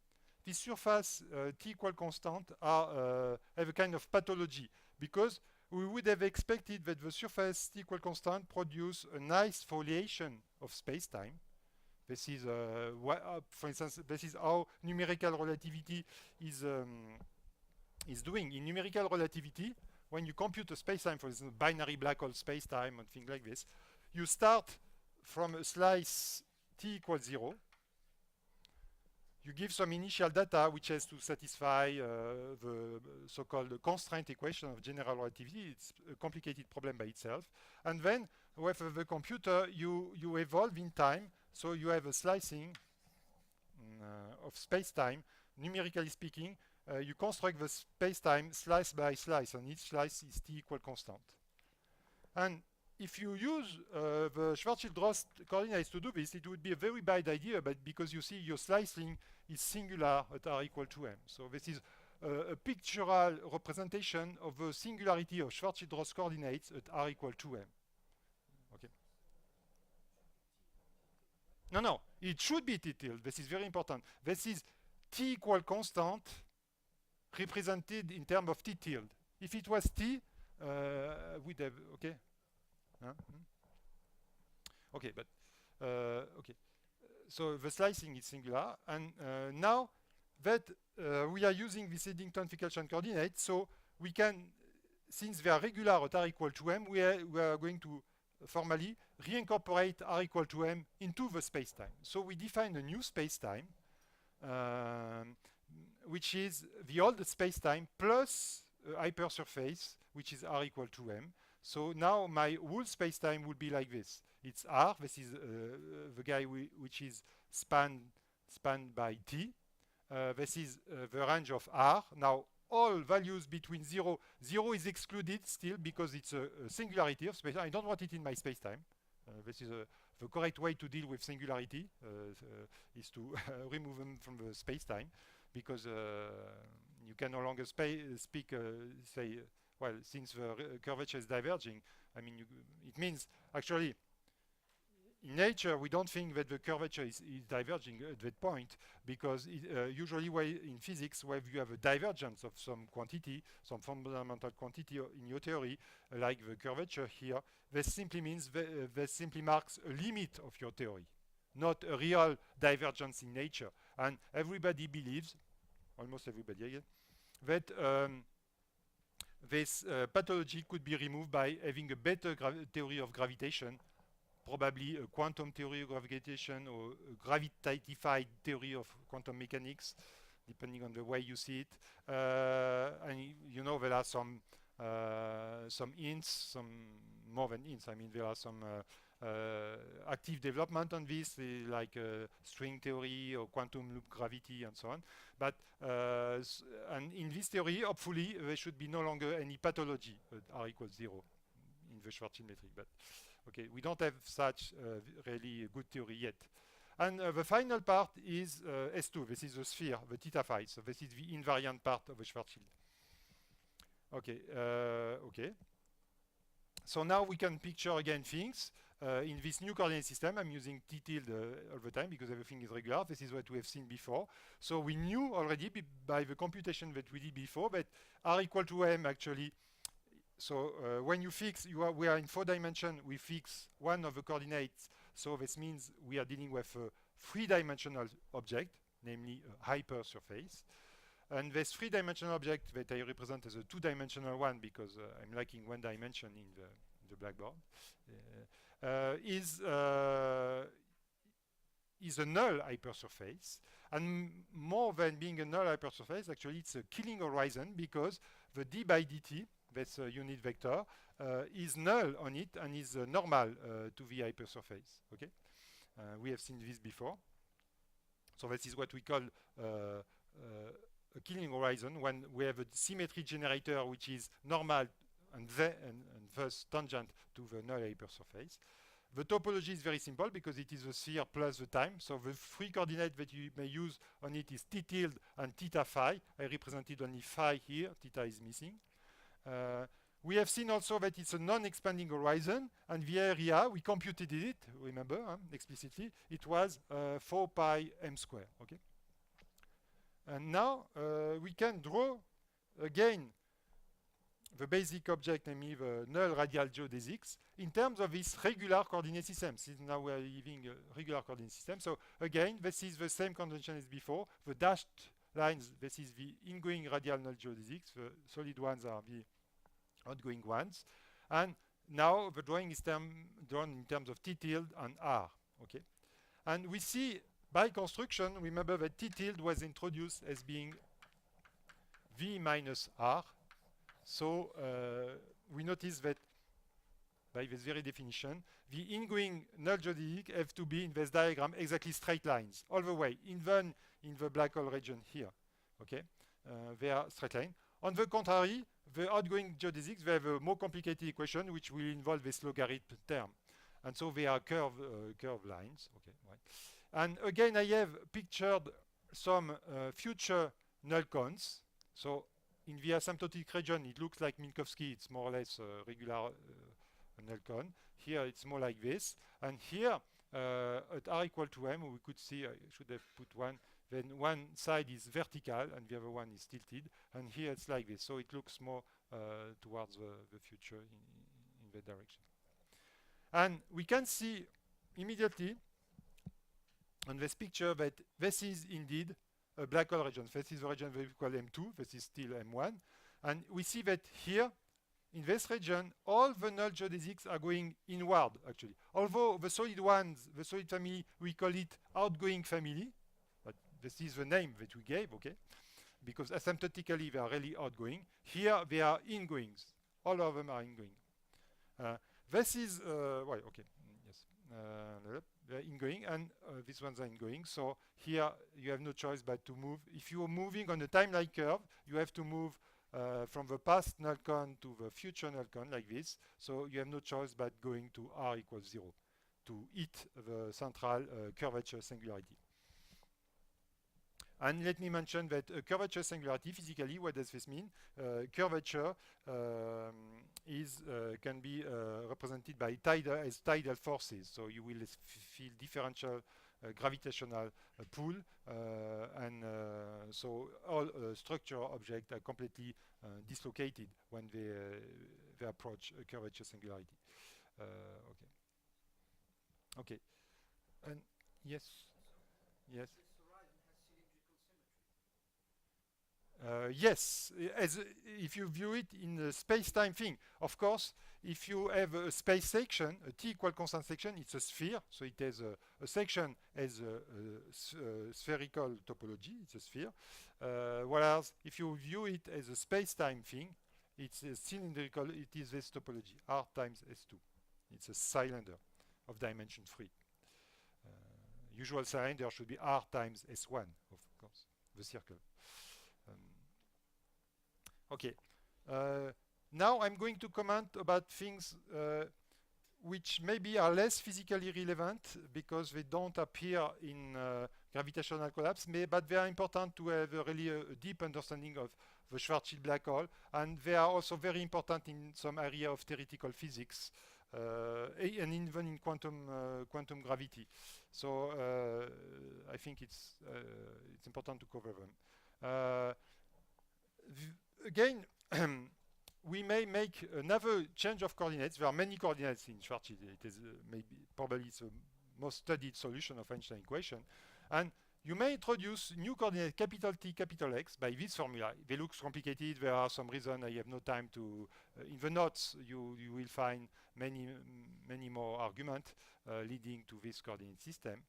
the surface t equal constant have a kind of pathology, because we would have expected that the surface t equal constant produce a nice foliation of space-time. This is, for instance, this is how numerical relativity is doing. In numerical relativity, when you compute a space-time, for instance, binary black hole space-time and things like this, you start from a slice t equals 0. You give some initial data which has to satisfy the so-called constraint equation of general relativity. It's a complicated problem by itself. And then with the computer, you evolve in time. So you have a slicing of space-time. Numerically speaking, you construct the space-time slice by slice, and each slice is t equal constant. And if you use the Schwarzschild-Ross coordinates to do this, it would be a very bad idea, but because you see your slicing is singular at r equal to m. So this is a pictorial representation of the singularity of Schwarzschild-Ross coordinates at r equal to m. Okay. No, it should be t tilde. This is very important. This is t equal constant represented in terms of t tilde. If it was t, we'd have, okay? Huh? Okay, but, okay. So the slicing is singular, and now that we are using this Eddington-Fickelstein coordinate, so we can, since they are regular at r equal to m, we are going to formally reincorporate r equal to m into the space-time. So we define a new space-time, which is the old space-time plus hypersurface, which is r equal to m. So now my whole space-time would be like this. It's r, this is the guy which is spanned by t. This is the range of r. Now all values between 0 is excluded still because it's a singularity of space. I don't want it in my space-time. This is the correct way to deal with singularity, is to remove them from the space-time, because you can no longer speak, say, well, since the curvature is diverging, I mean, it means actually in nature we don't think that the curvature is diverging at that point, because usually in physics, where you have a divergence of some quantity, some fundamental quantity in your theory, like the curvature here, this simply means this simply marks a limit of your theory, not a real divergence in nature. And everybody believes, almost everybody, I guess, that this pathology could be removed by having a better theory of gravitation, probably a quantum theory of gravitation or a gravitified theory of quantum mechanics, depending on the way you see it. And you know, there are some hints, some more than hints. I mean, there are some active development on this, like string theory or quantum loop gravity and so on. But and in this theory, hopefully, there should be no longer any pathology at r equals 0 in the Schwarzschild metric. But okay, we don't have such really good theory yet. And the final part is S2. This is the sphere, the theta phi. So this is the invariant part of the Schwarzschild. Okay. Okay. So now we can picture again things. In this new coordinate system, I'm using t tilde all the time because everything is regular. This is what we have seen before. So we knew already by the computation that we did before that r equal to m actually. So when you fix, we are in 4 dimension, we fix one of the coordinates. So this means we are dealing with a 3-dimensional object, namely a hypersurface. And this 3-dimensional object that I represent as a 2-dimensional one because I'm lacking 1 dimension in the blackboard is a null hypersurface. And more than being a null hypersurface, actually it's a Killing horizon because the d by dt, that's a unit vector, is null on it and is normal to the hypersurface. Okay, we have seen this before. So this is what we call a Killing horizon when we have a symmetry generator which is normal and thus tangent to the null hypersurface. The topology is very simple because it is a sphere plus the time. So the 3 coordinates that you may use on it is t tilde and theta phi. I represented only phi here, theta is missing. We have seen also that it's a non-expanding horizon, and the area, we computed it, remember, explicitly, it was 4 pi m square, okay? And now we can draw again the basic object, namely the null radial geodesics, in terms of this regular coordinate system. Since now we are living a regular coordinate system. So again, this is the same convention as before. The dashed lines, this is the ingoing radial null geodesics. The solid ones are the outgoing ones. And now the drawing is drawn in terms of t tilde and r. Okay, and we see by construction, remember that t tilde was introduced as being v minus r. So we notice that by this very definition, the ingoing null geodesic have to be in this diagram exactly straight lines all the way, even in the black hole region here. Okay, they are straight line. On the contrary, the outgoing geodesics, they have a more complicated equation which will involve this logarithm term. And so they are curved lines. Okay, right. And again, I have pictured some future null cones. So in the asymptotic region, it looks like Minkowski. It's more or less a regular null cone. Here, it's more like this. And here, at r equal to m, we could see, I should have put one, then one side is vertical and the other one is tilted. And here, it's like this. So it looks more towards the future in that direction. And we can see immediately on this picture that this is indeed a black hole region. This is the region that we call M2. This is still M1. And we see that here, in this region, all the null geodesics are going inward, actually. Although the solid ones, the solid family, we call it outgoing family. But this is the name that we gave, okay? Because asymptotically, they are really outgoing. Here, they are ingoings. All of them are ingoing. This is, well, okay, yes. They're ingoing, and these ones are ingoing. So here you have no choice but to move. If you are moving on a timeline curve, you have to move from the past null cone to the future null cone like this. So you have no choice but going to r equals 0 to hit the central curvature singularity. And let me mention that curvature singularity, physically, what does this mean? Curvature can be represented by tidal forces. So you will feel differential gravitational pull, and so all structural objects are completely dislocated when they approach a curvature singularity. Okay. Okay. And yes. Yes. Yes, if you view it in a space-time thing. Of course, if you have a space section, a t equal constant section, it's a sphere, so it has a section as a spherical topology, it's a sphere. Whereas if you view it as a space-time thing, it's a cylindrical, it is this topology, r times s2. It's a cylinder of dimension 3. Usual cylinder should be r times s1, of course, the circle. Okay. Now I'm going to comment about things which maybe are less physically relevant because they don't appear in gravitational collapse, but they are important to have really a deep understanding of the Schwarzschild black hole, and they are also very important in some area of theoretical physics, and even in quantum gravity. So I think it's important to cover them. Again, we may make another change of coordinates. There are many coordinates in Schwarzschild. It is probably the most studied solution of Einstein equation. And you may introduce new coordinate capital T, capital X by this formula. They look complicated. There are some reasons I have no time to. In the notes, you will find many more arguments leading to this coordinate system.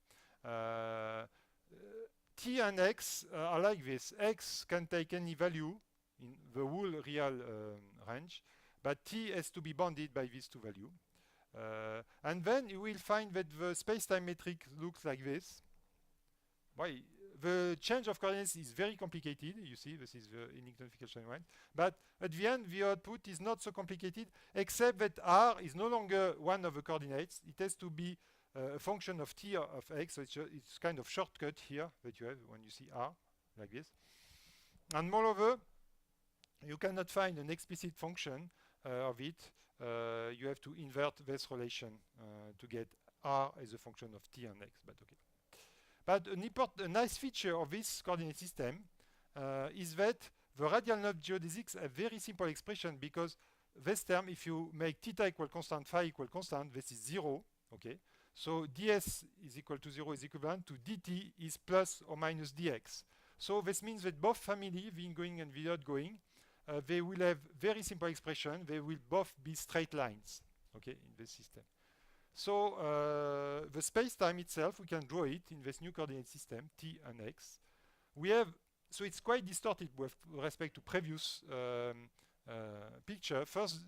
T and X are like this. X can take any value in the whole real range, but T has to be bounded by these two values. And then you will find that the space-time metric looks like this. Why? The change of coordinates is very complicated. You see, this is the Eddington-Finkelstein one. But at the end, the output is not so complicated, except that R is no longer one of the coordinates. It has to be a function of T of X. So it's kind of shortcut here that you have when you see R, like this. And moreover, you cannot find an explicit function of it. You have to invert this relation to get R as a function of T and X, but okay. But a nice feature of this coordinate system is that the radial node geodesics have very simple expression, because this term, if you make theta equal constant, phi equal constant, this is 0, okay? So ds is equal to 0 is equivalent to dt is plus or minus dx. So this means that both family, the ingoing and the outgoing, they will have very simple expression. They will both be straight lines, okay, in this system. So the space-time itself, we can draw it in this new coordinate system, T and X. We have, so it's quite distorted with respect to previous picture. First,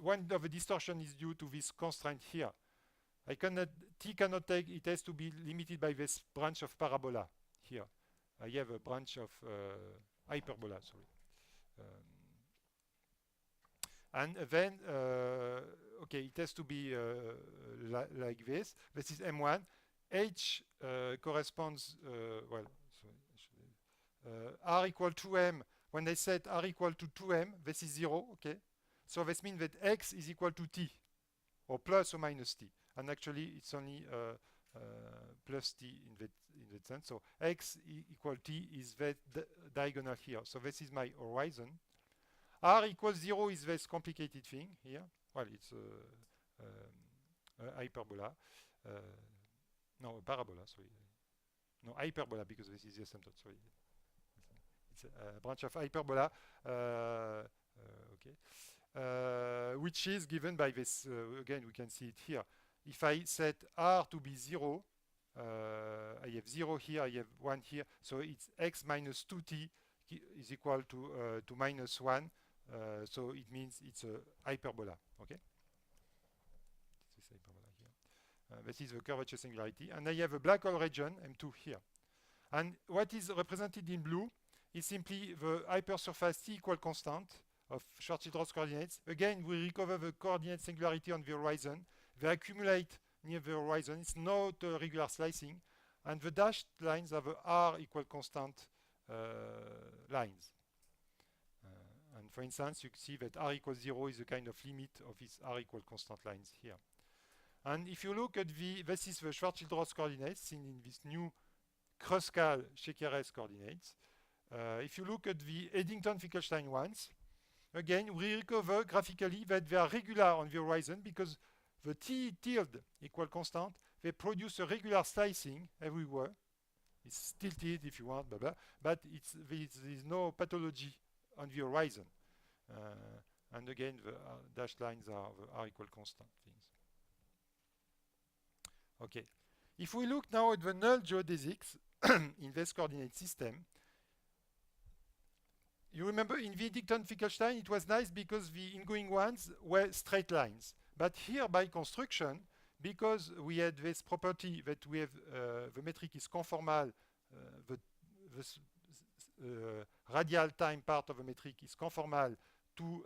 one of the distortion is due to this constraint here. T cannot take, it has to be limited by this branch of parabola here. I have a branch of hyperbola, sorry. And then, okay, it has to be like this. This is M1. H corresponds, well, sorry, R equal to M. When I set R equal to 2M, this is 0, okay? So this means that X is equal to T, or plus or minus T. And actually, it's only plus T in that sense. So X equal T is that diagonal here. So this is my horizon. R equals 0 is this complicated thing here. Well, it's a hyperbola. No, a parabola, sorry. No, hyperbola, because this is the asymptote, sorry. It's a branch of hyperbola, okay, which is given by this, again, we can see it here. If I set R to be 0, I have 0 here, I have 1 here, so it's x minus 2t is equal to minus 1, so it means it's a hyperbola, okay? This hyperbola here. This is the curvature singularity, and I have a black hole region, M2 here. And what is represented in blue is simply the hypersurface T equal constant of Schwarzschild-Ross coordinates. Again, we recover the coordinate singularity on the horizon. They accumulate near the horizon. It's not regular slicing. And the dashed lines are the R equal constant lines. And for instance, you can see that R equals 0 is a kind of limit of these R equal constant lines here. And if you look at this is the Schwarzschild-Ross coordinates in this new Kruskal-Shekera's coordinates. If you look at the Eddington-Finkelstein ones, again, we recover graphically that they are regular on the horizon because the T tilde equal constant, they produce a regular slicing everywhere. It's tilted if you want, blah, blah, but there is no pathology on the horizon. And again, the dashed lines are the R equal constant things. Okay. If we look now at the null geodesics in this coordinate system, you remember in the Eddington-Finkelstein, it was nice because the ingoing ones were straight lines. But here by construction, because we had this property that we have the metric is conformal, the radial time part of the metric is conformal to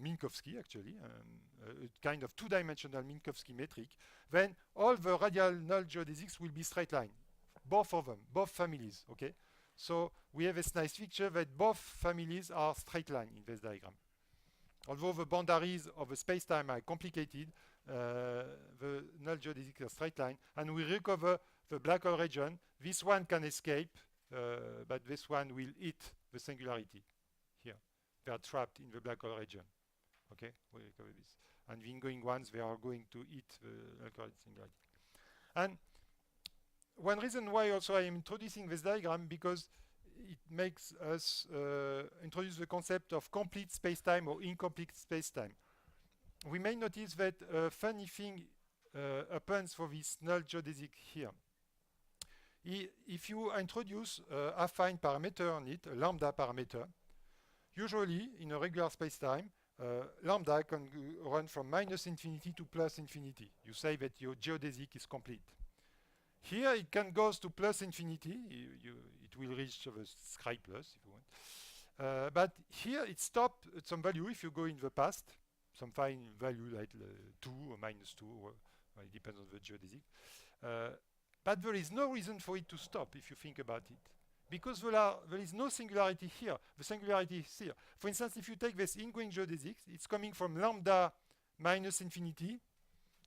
Minkowski, actually, a kind of two-dimensional Minkowski metric, then all the radial null geodesics will be straight line, both of them, both families, okay? So we have this nice feature that both families are straight line in this diagram. Although the boundaries of the space-time are complicated, the null geodesics are straight line, and we recover the black hole region. This one can escape, but this one will hit the singularity here. They are trapped in the black hole region. Okay, we recover this. And the ingoing ones, they are going to hit the black hole singularity. And one reason why also I am introducing this diagram, because it makes us introduce the concept of complete space-time or incomplete space-time. We may notice that a funny thing happens for this null geodesic here. If you introduce a affine parameter on it, a lambda parameter, usually in a regular space-time, lambda can run from -infinity to +infinity. You say that your geodesic is complete. Here it can go to +infinity. It will reach the scribe plus if you want. But here it stops at some value if you go in the past, some fine value like 2 or -2, or it depends on the geodesic. But there is no reason for it to stop if you think about it. Because there is no singularity here. The singularity is here. For instance, if you take this ingoing geodesic, it's coming from lambda -infinity.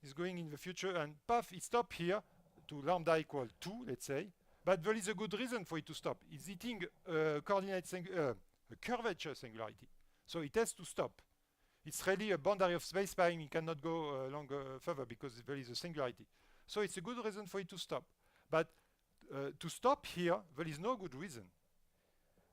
It's going in the future, and puff, it stops here to lambda equal 2, let's say. But there is a good reason for it to stop. It's hitting a curvature singularity. So it has to stop. It's really a boundary of space-time. It cannot go longer further because there is a singularity. So it's a good reason for it to stop. But to stop here, there is no good reason.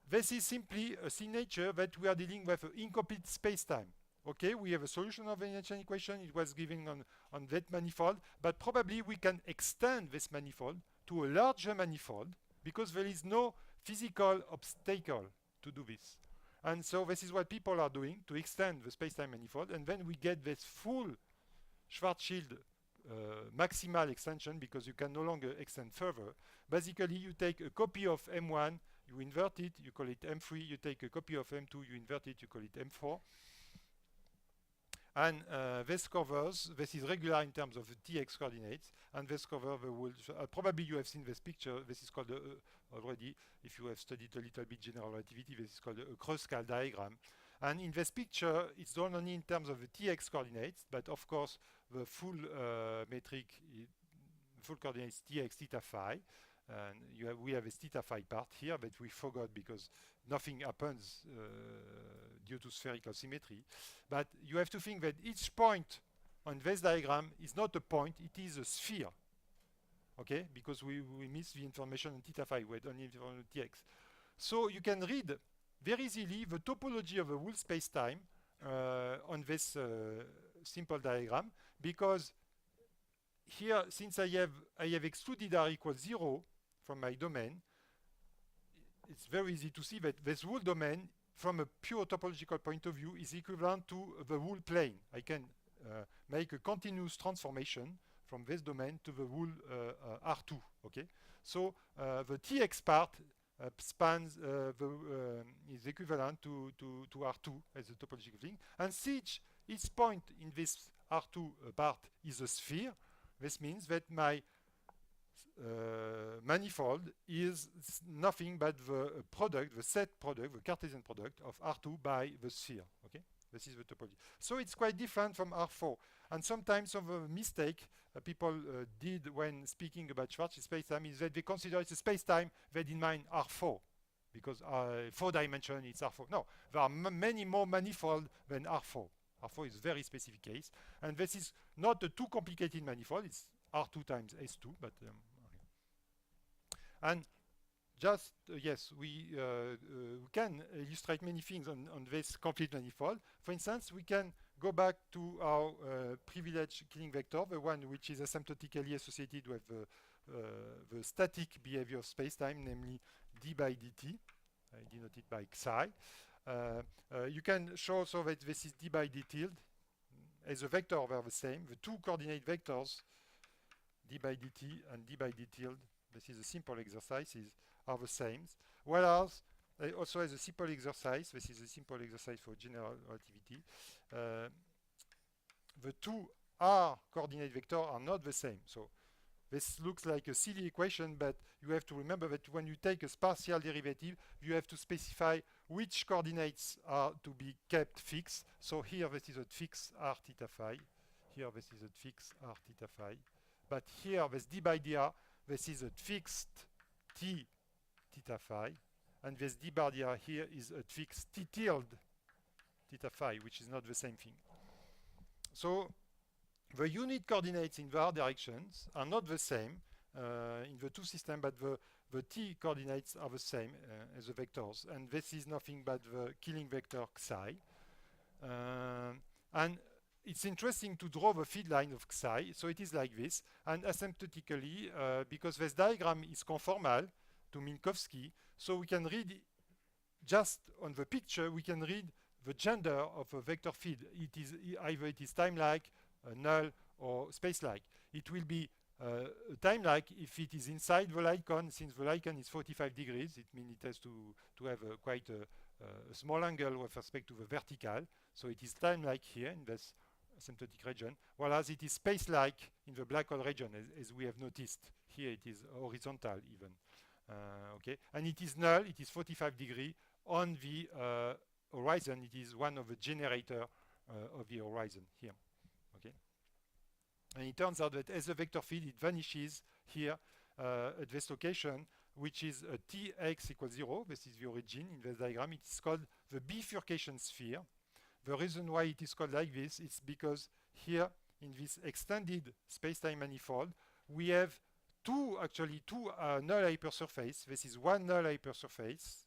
This is simply a signature that we are dealing with an incomplete space-time. Okay, we have a solution of the Einstein equation. It was given on that manifold, but probably we can extend this manifold to a larger manifold because there is no physical obstacle to do this. And so this is what people are doing to extend the space-time manifold, and then we get this full Schwarzschild maximal extension because you can no longer extend further. Basically, you take a copy of M1, you invert it, you call it M3. You take a copy of M2, you invert it, you call it M4. And this is regular in terms of the TX coordinates, and this covers the whole. Probably you have seen this picture. This is called already, if you have studied a little bit general relativity, this is called a Kruskal diagram. And in this picture, it's done only in terms of the TX coordinates, but of course, the full metric, full coordinates TX theta phi. And we have a theta phi part here that we forgot because nothing happens due to spherical symmetry. But you have to think that each point on this diagram is not a point, it is a sphere. Okay, because we miss the information on theta phi, we had only information on TX. So you can read very easily the topology of the whole space-time on this simple diagram, because here, since I have excluded r equals 0 from my domain, it's very easy to see that this whole domain, from a pure topological point of view, is equivalent to the whole plane. I can make a continuous transformation from this domain to the whole R2. Okay, so the TX part spans is equivalent to R2 as a topological thing, and each point in this R2 part is a sphere. This means that my manifold is nothing but the product, the set product, the Cartesian product of R2 by the sphere. Okay, this is the topology. So it's quite different from R4. And sometimes some of the mistake people did when speaking about Schwarzschild space-time is that they consider it's a space-time that in mind R4, because 4 dimension it's R4. No, there are many more manifolds than R4. R4 is a very specific case, and this is not a too complicated manifold. It's R2 times S2, but and just yes, we can illustrate many things on this complete manifold. For instance, we can go back to our privileged Killing vector, the one which is asymptotically associated with the static behavior of space-time, namely d by dt, denoted by psi. You can show also that this is d by d tilde. As a vector, they are the same. The two coordinate vectors, d by dt and d by d tilde, this is a simple exercise, are the same. Whereas also as a simple exercise. This is a simple exercise for general relativity. The two r coordinate vectors are not the same. So this looks like a silly equation, but you have to remember that when you take a partial derivative, you have to specify which coordinates are to be kept fixed. So here this is a fixed r theta phi. Here this is a fixed r theta phi. But here this d by dr, this is a fixed t theta phi. And this d bar dr here is a fixed t tilde theta phi, which is not the same thing. So the unit coordinates in the r directions are not the same in the two systems, but the t coordinates are the same as the vectors. And this is nothing but the Killing vector psi. And it's interesting to draw the feed line of psi. So it is like this. And asymptotically, because this diagram is conformal to Minkowski, so we can read just on the picture, we can read the gender of a vector field. It is either it is time-like, null, or space-like. It will be time-like if it is inside the light cone. Since the light cone is 45 degrees, it means it has to have quite a small angle with respect to the vertical. So it is time-like here in this asymptotic region, whereas it is space-like in the black hole region, as we have noticed. Here it is horizontal even. Okay, and it is null, it is 45 degrees on the horizon. It is one of the generator of the horizon here. Okay, and it turns out that as a vector field, it vanishes here at this location, which is a tx equals 0. This is the origin in this diagram. It is called the bifurcation sphere. The reason why it is called like this is because here in this extended space-time manifold, we have actually two null hypersurface. This is one null hypersurface,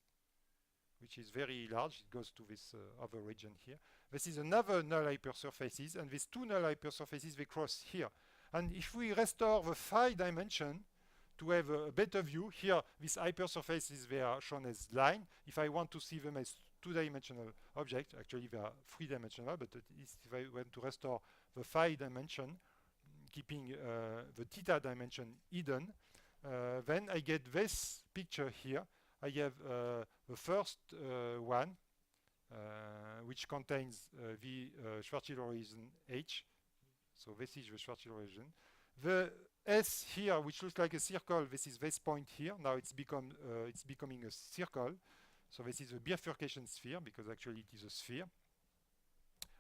which is very large. It goes to this other region here. This is another null hypersurfaces, and these two null hypersurfaces, they cross here. And if we restore the phi dimension to have a better view, here these hypersurfaces, they are shown as line. If I want to see them as two-dimensional objects, actually they are three-dimensional, but if I want to restore the phi dimension, keeping the theta dimension hidden, then I get this picture here. I have the first one, which contains the Schwarzschild region H. So this is the Schwarzschild region. The S here, which looks like a circle, this is this point here. Now it's becoming a circle. So this is a bifurcation sphere, because actually it is a sphere.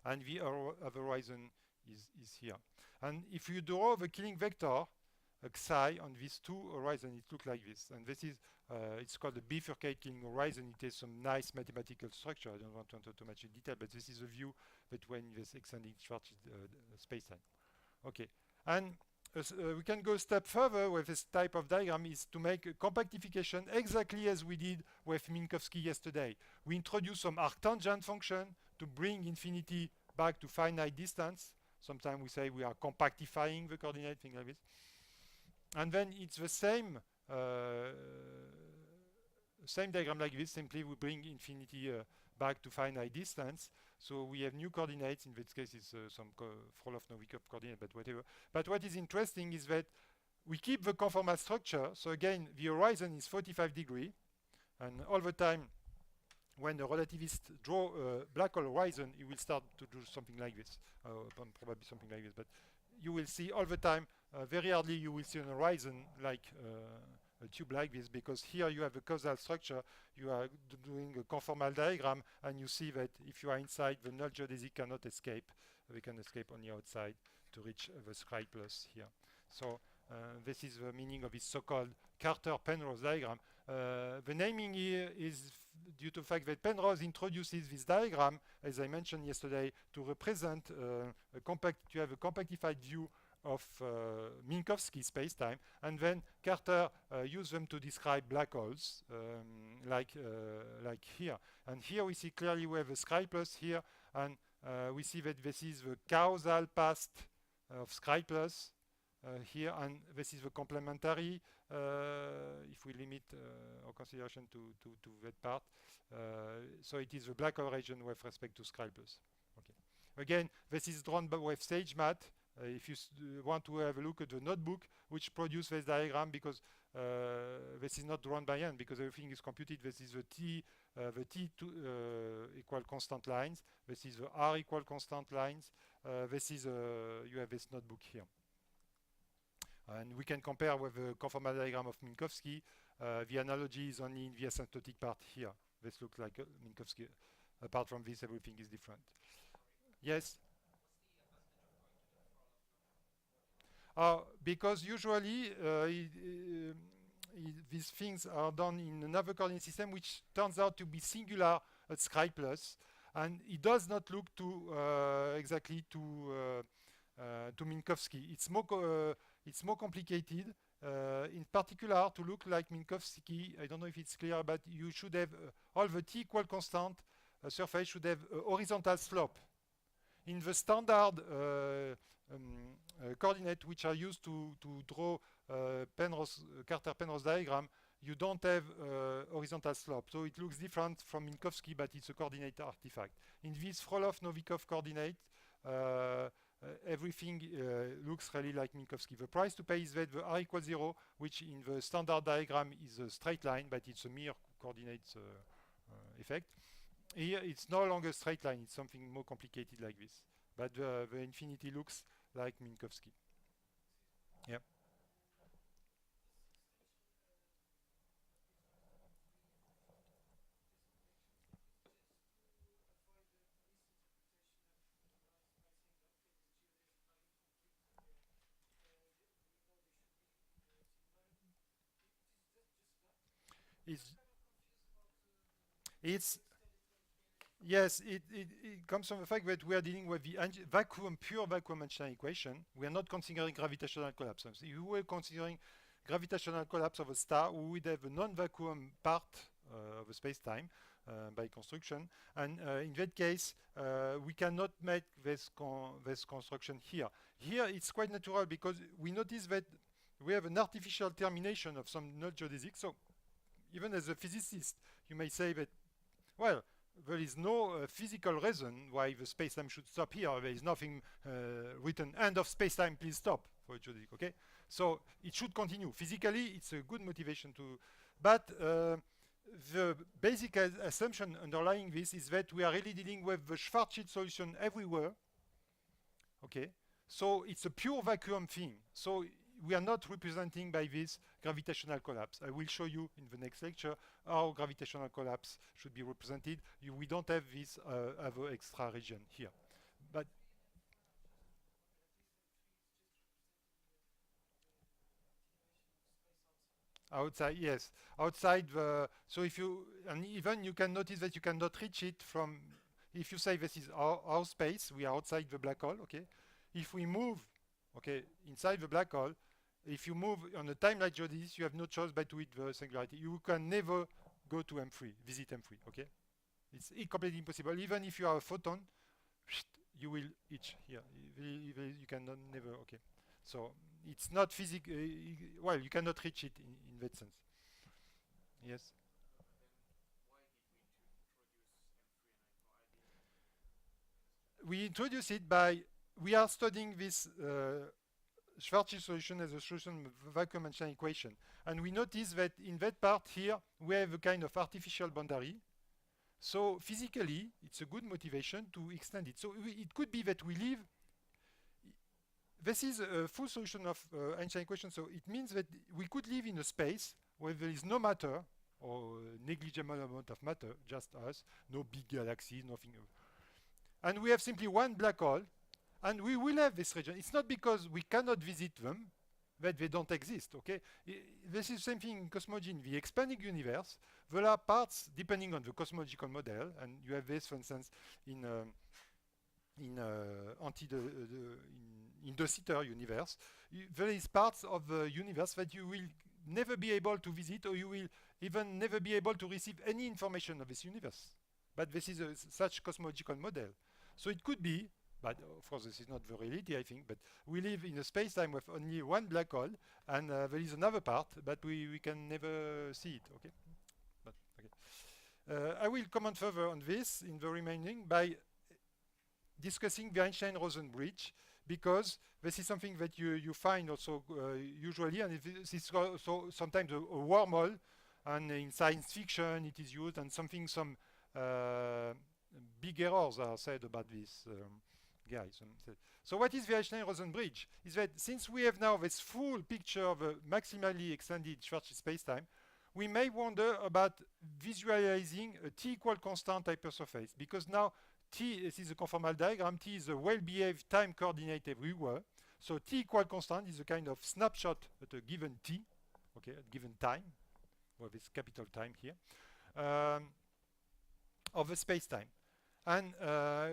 And the other horizon is here. And if you draw the Killing vector psi on these two horizons, it looks like this. And this is it's called the bifurcate Killing horizon. It has some nice mathematical structure. I don't want to enter too much in detail, but this is a view that when this extending Schwarzschild space-time. Okay, and we can go a step further with this type of diagram, is to make a compactification exactly as we did with Minkowski yesterday. We introduce some arctangent function to bring infinity back to finite distance. Sometimes we say we are compactifying the coordinate, thing like this. And then it's the same diagram like this, simply we bring infinity back to finite distance. So we have new coordinates. In this case, it's some Frolov-Novikov coordinate, but whatever. But what is interesting is that we keep the conformal structure. So again, the horizon is 45 degrees. And all the time, when the relativist draw a black hole horizon, he will start to do something like this, probably something like this. But you will see all the time, very hardly you will see an horizon like a tube like this, because here you have a causal structure. You are doing a conformal diagram, and you see that if you are inside, the null geodesic cannot escape. They can escape on the outside to reach the Schrage plus here. So this is the meaning of this so-called Carter-Penrose diagram. The naming here is due to the fact that Penrose introduces this diagram, as I mentioned yesterday, to represent to have a compactified view of Minkowski space-time, and then Carter used them to describe black holes, like here. And here we see clearly we have a Schrage plus here, and we see that this is the causal past of Schrage plus here, and this is the complementary. If we limit our consideration to that part, so it is the black hole region with respect to Schrage plus. Okay. Again, this is drawn with SageMath. If you want to have a look at the notebook which produced this diagram, because this is not run by hand because everything is computed. This is the t equal constant lines. This is the r equal constant lines. This is you have this notebook here, and we can compare with the conformal diagram of Minkowski. The analogy is only in the asymptotic part here. This looks like Minkowski. Apart from this, everything is different. Yes. Because usually these things are done in another coordinate system, which turns out to be singular at Scri plus, and it does not look to exactly to Minkowski. It's more complicated. In particular, to look like Minkowski, I don't know if it's clear, but you should have all the t equal constant surface should have a horizontal slope. In the standard coordinate which are used to draw Carter-Penrose diagram, you don't have horizontal slope. So it looks different from Minkowski, but it's a coordinate artifact. In this Frolov-Novikov coordinate, everything looks really like Minkowski. The price to pay is that the r equals 0, which in the standard diagram is a straight line, but it's a mere coordinate effect. Here it's no longer a straight line, it's something more complicated like this. But the infinity looks like Minkowski. Yeah. It's yes, it comes from the fact that we are dealing with the pure vacuum Einstein equation. We are not considering gravitational collapse. So if we were considering gravitational collapse of a star, we would have a non-vacuum part of a space-time by construction. And in that case, we cannot make this construction here. Here, it's quite natural because we notice that we have an artificial termination of some null geodesic. So even as a physicist, you may say that, well, there is no physical reason why the space-time should stop here. There is nothing written, end of space-time, please stop for a geodesic, okay? So it should continue. Physically, it's a good motivation to, but the basic assumption underlying this is that we are really dealing with the Schwarzschild solution everywhere, okay? So it's a pure vacuum thing. So we are not representing by this gravitational collapse. I will show you in the next lecture how gravitational collapse should be represented. We don't have this other extra region here. But outside, yes. Outside the, so if you, and even you can notice that you cannot reach it from, if you say this is our space, we are outside the black hole, okay? If we move, okay, inside the black hole, if you move on a time like this, you have no choice but to hit the singularity. You can never go to M3, visit M3, okay? It's completely impossible. Even if you are a photon, you will itch here. You cannot never, okay. So it's not physical, well, you cannot reach it in that sense. Yes? We introduce it by, we are studying this Schwarzschild solution as a solution of the vacuum Einstein equation. And we notice that in that part here, we have a kind of artificial boundary. So physically, it's a good motivation to extend it. So it could be that we live, this is a full solution of Einstein equation. So it means that we could live in a space where there is no matter or negligible amount of matter, just us, no big galaxies, nothing. And we have simply one black hole, and we will have this region. It's not because we cannot visit them that they don't exist, okay? This is the same thing in cosmology. In the expanding universe, there are parts depending on the cosmological model, and you have this, for instance, in De Sitter universe. There is parts of the universe that you will never be able to visit, or you will even never be able to receive any information of this universe. But this is such cosmological model. So it could be, but of course this is not the reality, I think, but we live in a space-time with only one black hole, and there is another part, but we can never see it, okay? But, okay. I will comment further on this in the remaining by discussing the Einstein-Rosen bridge. because this is something that you find also usually, and this is also sometimes a wormhole, and in science fiction it is used, and some big errors are said about this guys. So what is the Einstein-Rosen bridge? Is that since we have now this full picture of a maximally extended Schwarzschild spacetime, we may wonder about visualizing a t equal constant hypersurface, because now t, this is a conformal diagram, t is a well-behaved time coordinate everywhere. So t equal constant is a kind of snapshot at a given t, okay, at given time, with this capital time here, of a space-time. And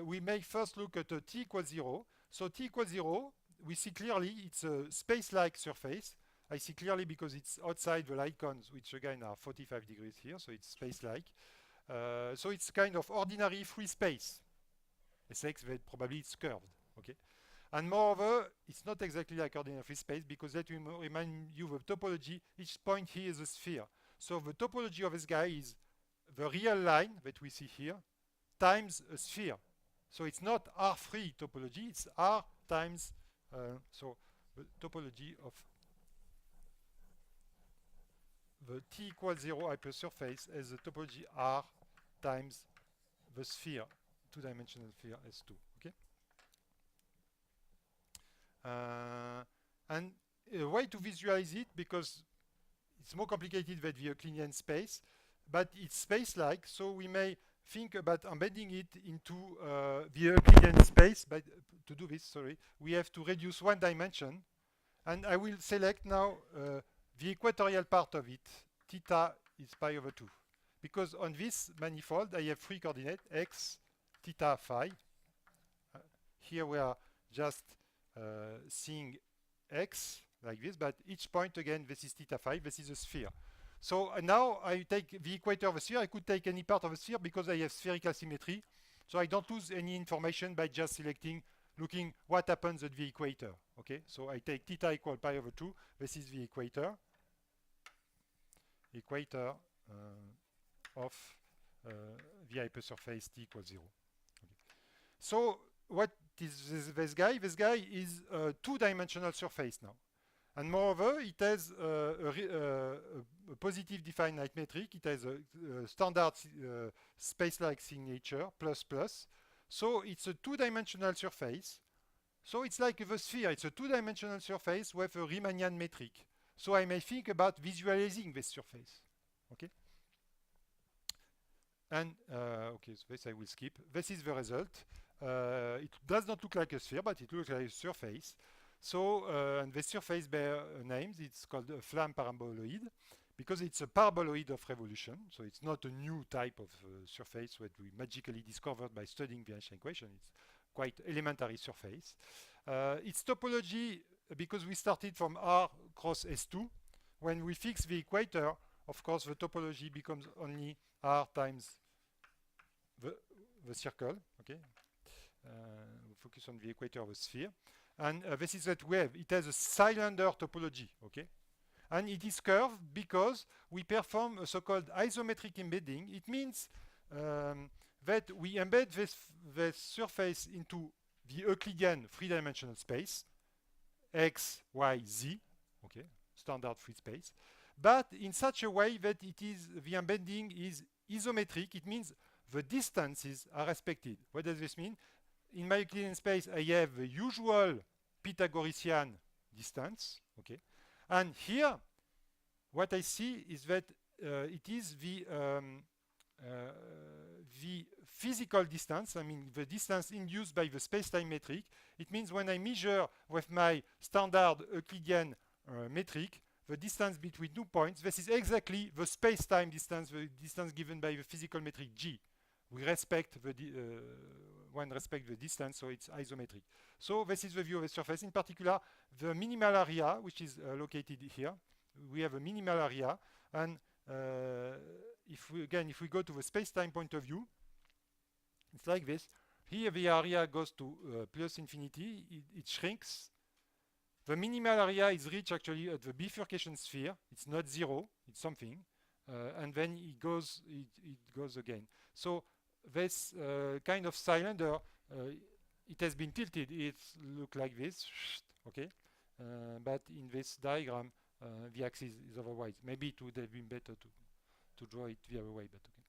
we may first look at a t equals 0. So t equals 0, we see clearly it's a space-like surface. I see clearly because it's outside the light cones, which again are 45 degrees here, so it's space-like. So it's kind of ordinary free space. Sx that probably it's curved, okay? And moreover, it's not exactly like ordinary free space, because let me remind you the topology. Each point here is a sphere. So the topology of this guy is the real line that we see here times a sphere. So it's not R3 topology, it's R times, so the topology of the t equals 0 hypersurface as the topology R times the sphere, two-dimensional sphere S2. Okay. And a way to visualize it, because it's more complicated than the Euclidean space, but it's space-like, so we may think about embedding it into the Euclidean space. But to do this, we have to reduce one dimension, and I will select now the equatorial part of it. Theta is pi over 2, because on this manifold I have three coordinates: x, theta, phi. Here we are just seeing x like this, but each point again, this is theta phi, this is a sphere. So now I take the equator of a sphere. I could take any part of a sphere because I have spherical symmetry. So I don't lose any information by just selecting, looking what happens at the equator. Okay, so I take theta equal pi over 2. This is the equator. Equator of the hypersurface t equals 0. Okay. So what is this guy? This guy is a two-dimensional surface now. And moreover, it has a positive defined light metric. It has a standard space-like signature, plus plus. So it's a two-dimensional surface. So it's like the sphere. It's a two-dimensional surface with a Riemannian metric. So I may think about visualizing this surface. Okay. And okay, so this I will skip. This is the result. It does not look like a sphere, but it looks like a surface. So, and the surface bears names. It's called a Flamm paraboloid because it's a paraboloid of revolution. So it's not a new type of surface that we magically discovered by studying the Einstein equation. It's quite elementary surface. Its topology, because we started from R cross S2, when we fix the equator, of course, the topology becomes only R times the circle. Okay, we focus on the equator of a sphere. And this is that we have. It has a cylinder topology, okay? And it is curved because we perform a so-called isometric embedding. It means that we embed this surface into the Euclidean three-dimensional space, x, y, z, okay, standard free space, but in such a way that the embedding is isometric. It means the distances are respected. What does this mean? In my Euclidean space, I have the usual Pythagorean distance, okay? And here, what I see is that it is the physical distance, I mean the distance induced by the space-time metric. It means when I measure with my standard Euclidean metric, the distance between 2 points, this is exactly the space-time distance, the distance given by the physical metric g. We respect the the distance, so it's isometric. So this is the view of the surface. In particular, the minimal area, which is located here. We have a minimal area, and if we go to the space-time point of view, it's like this. Here the area goes to plus infinity. It shrinks. The minimal area is reached actually at the bifurcation sphere. It's not zero. It's something, and then it goes again. So this kind of cylinder it has been tilted. It looks like this, okay? But in this diagram, the axis is otherwise. Maybe it would have been better to draw it the other way, but okay.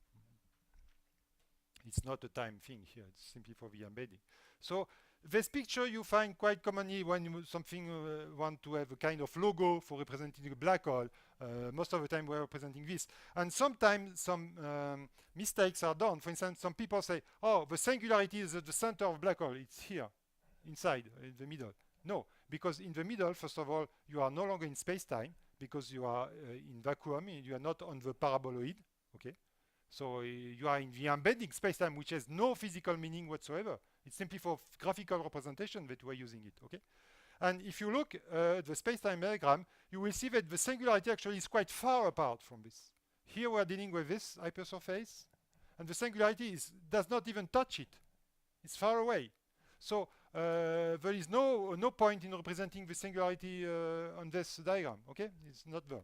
It's not a time thing here, it's simply for the embedding. So this picture you find quite commonly when you want to have a kind of logo for representing a black hole. Most of the time we're representing this. And sometimes some mistakes are done. For instance, some people say, oh, the singularity is at the center of black hole. It's here, inside, in the middle. No, because in the middle, first of all, you are no longer in space-time because you are in vacuum. You are not on the paraboloid, okay? So you are in the embedding space-time, which has no physical meaning whatsoever. It's simply for graphical representation that we're using it, okay? And if you look at the space-time diagram, you will see that the singularity actually is quite far apart from this. Here we're dealing with this hypersurface, and the singularity does not even touch it. It's far away. So there is no point in representing the singularity on this diagram, okay? It's not there.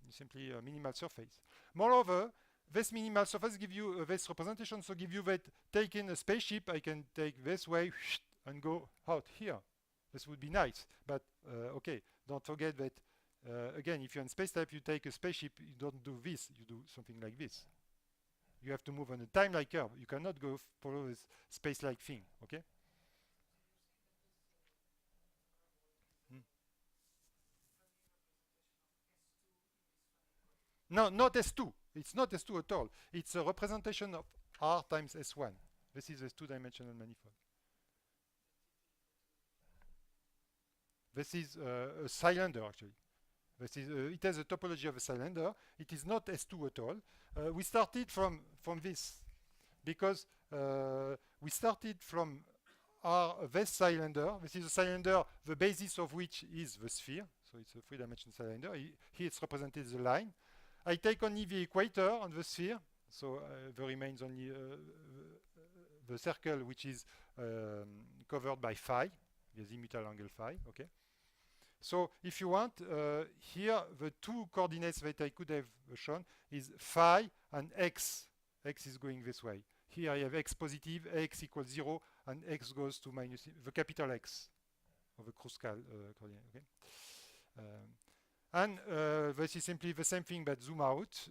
It's simply a minimal surface. Moreover, this minimal surface give you this representation, so give you that taking a spaceship, I can take this way and go out here. This would be nice, but okay, don't forget that again, if you're in space-time, you take a spaceship, you don't do this, you do something like this. You have to move on a time-like curve. You cannot go follow this space-like thing, okay? No, not S2. It's not S2 at all. It's a representation of R times S1. This is a two-dimensional manifold. This is a cylinder, actually. This is it has a topology of a cylinder. It is not S2 at all. We started from this because we started from this cylinder. This is a cylinder, the basis of which is the sphere. So it's a three-dimensional cylinder. Here it's represented as a line. I take only the equator on the sphere, so there remains only the circle, which is covered by phi, the azimuthal angle phi, okay? So if you want, here the two coordinates that I could have shown is phi and x. X is going this way. Here I have x positive, x equals 0, and x goes to minus the capital X of the Kruskal coordinate, okay? And this is simply the same thing but zoom out.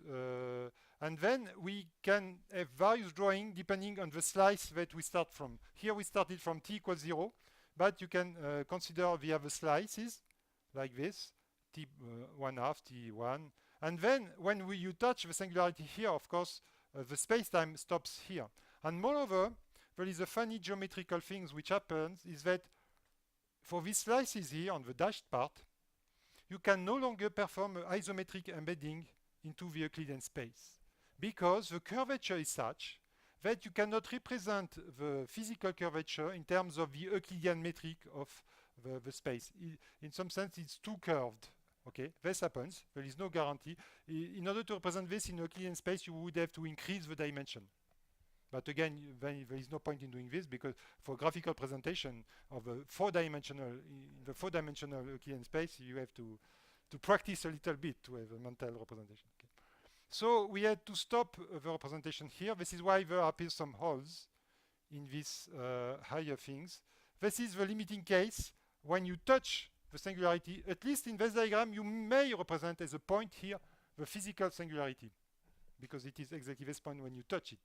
And then we can have various drawings depending on the slice that we start from. Here we started from t equals 0, but you can consider the other slices like this, t1 half, t1. And then when you touch the singularity here, of course, the space-time stops here. And moreover, there is a funny geometrical thing which happens is that for these slices here on the dashed part, you can no longer perform an isometric embedding into the Euclidean space because the curvature is such that you cannot represent the physical curvature in terms of the Euclidean metric of the space. In some sense, it's too curved. Okay, this happens. There is no guarantee. In order to represent this in Euclidean space, you would have to increase the dimension. But again, there is no point in doing this because for graphical presentation of a four-dimensional Euclidean space, you have to practice a little bit to have a mental representation. Okay. So we had to stop the representation here. This is why there appear some holes in these higher things. This is the limiting case. When you touch the singularity, at least in this diagram, you may represent as a point here the physical singularity because it is exactly this point when you touch it.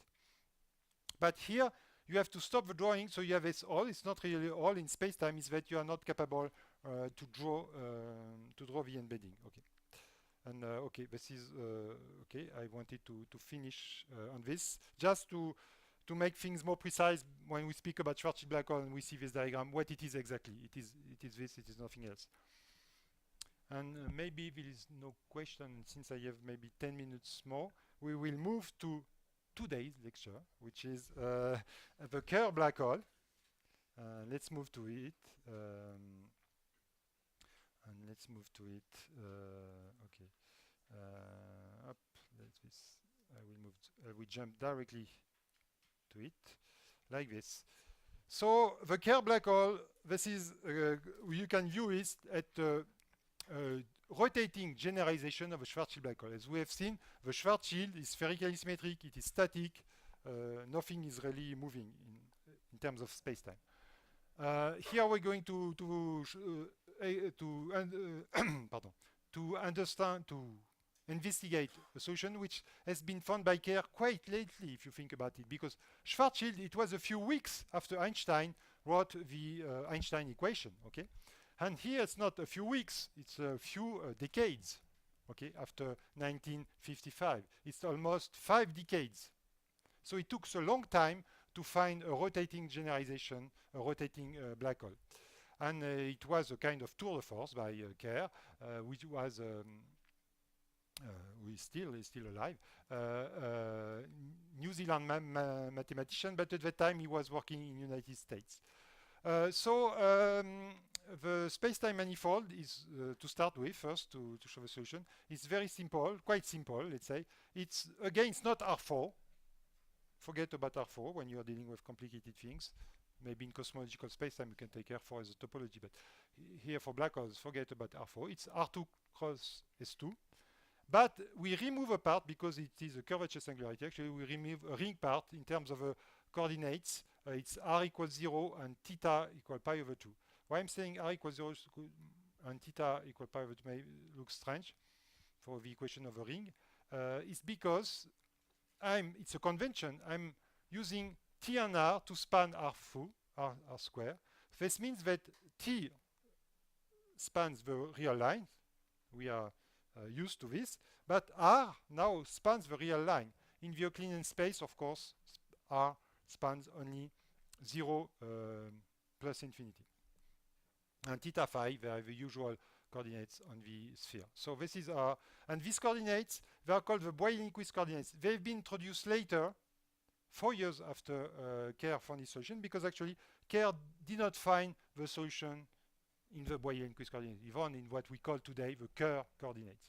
But here, you have to stop the drawing, so you have this all. It's not really all in space-time. It's that you are not capable to draw the embedding. Okay, and okay, this is okay. I wanted to finish on this just to make things more precise when we speak about Schwarzschild black hole and we see this diagram. What it is exactly? It is this. It is nothing else. And maybe there is no question. Since I have maybe 10 minutes more, we will move to today's lecture, which is the Kerr black hole. Let's move to it. And let's move to it. Okay. Up. I will jump directly to it, like this. So the Kerr black hole. This is you can view it at rotating generalization of a Schwarzschild black hole. As we have seen, the Schwarzschild is spherically symmetric, it is static, nothing is really moving in terms of space-time. Here we're going pardon, to understand, to investigate a solution which has been found by Kerr quite lately, if you think about it, because Schwarzschild, it was a few weeks after Einstein wrote the Einstein equation, okay? And here it's not a few weeks, it's a few decades, okay, after 1955. It's almost 5 decades. So it took a long time to find a rotating generalization, a rotating black hole. And it was a kind of tour de force by Kerr, which was is still alive, New Zealand mathematician, but at that time he was working in United States. The space-time manifold is, to start with, first to show the solution, it's very simple, quite simple, let's say. It's, again, it's not R4. Forget about R4 when you're dealing with complicated things. Maybe in cosmological space-time you can take R4 as a topology, but here for black holes, forget about R4. It's R2 cross S2. But we remove a part because it is a curvature singularity. Actually, we remove a ring part in terms of coordinates. It's r equals 0 and theta equal pi over 2. Why I'm saying r equals 0 and theta equal pi over 2 may look strange for the equation of a ring. It's because it's a convention. I'm using t and r to span r square. This means that t spans the real line. We are used to this, but r now spans the real line. In the Euclidean space, of course, r spans only 0 plus infinity. And theta phi, they are the usual coordinates on the sphere. So this is r, and these coordinates, they are called the Boyle-Lindquist coordinates. They've been introduced later, 4 years after Kerr found his solution, because actually Kerr did not find the solution in the Boyle-Lindquist coordinates, even in what we call today the Kerr coordinates.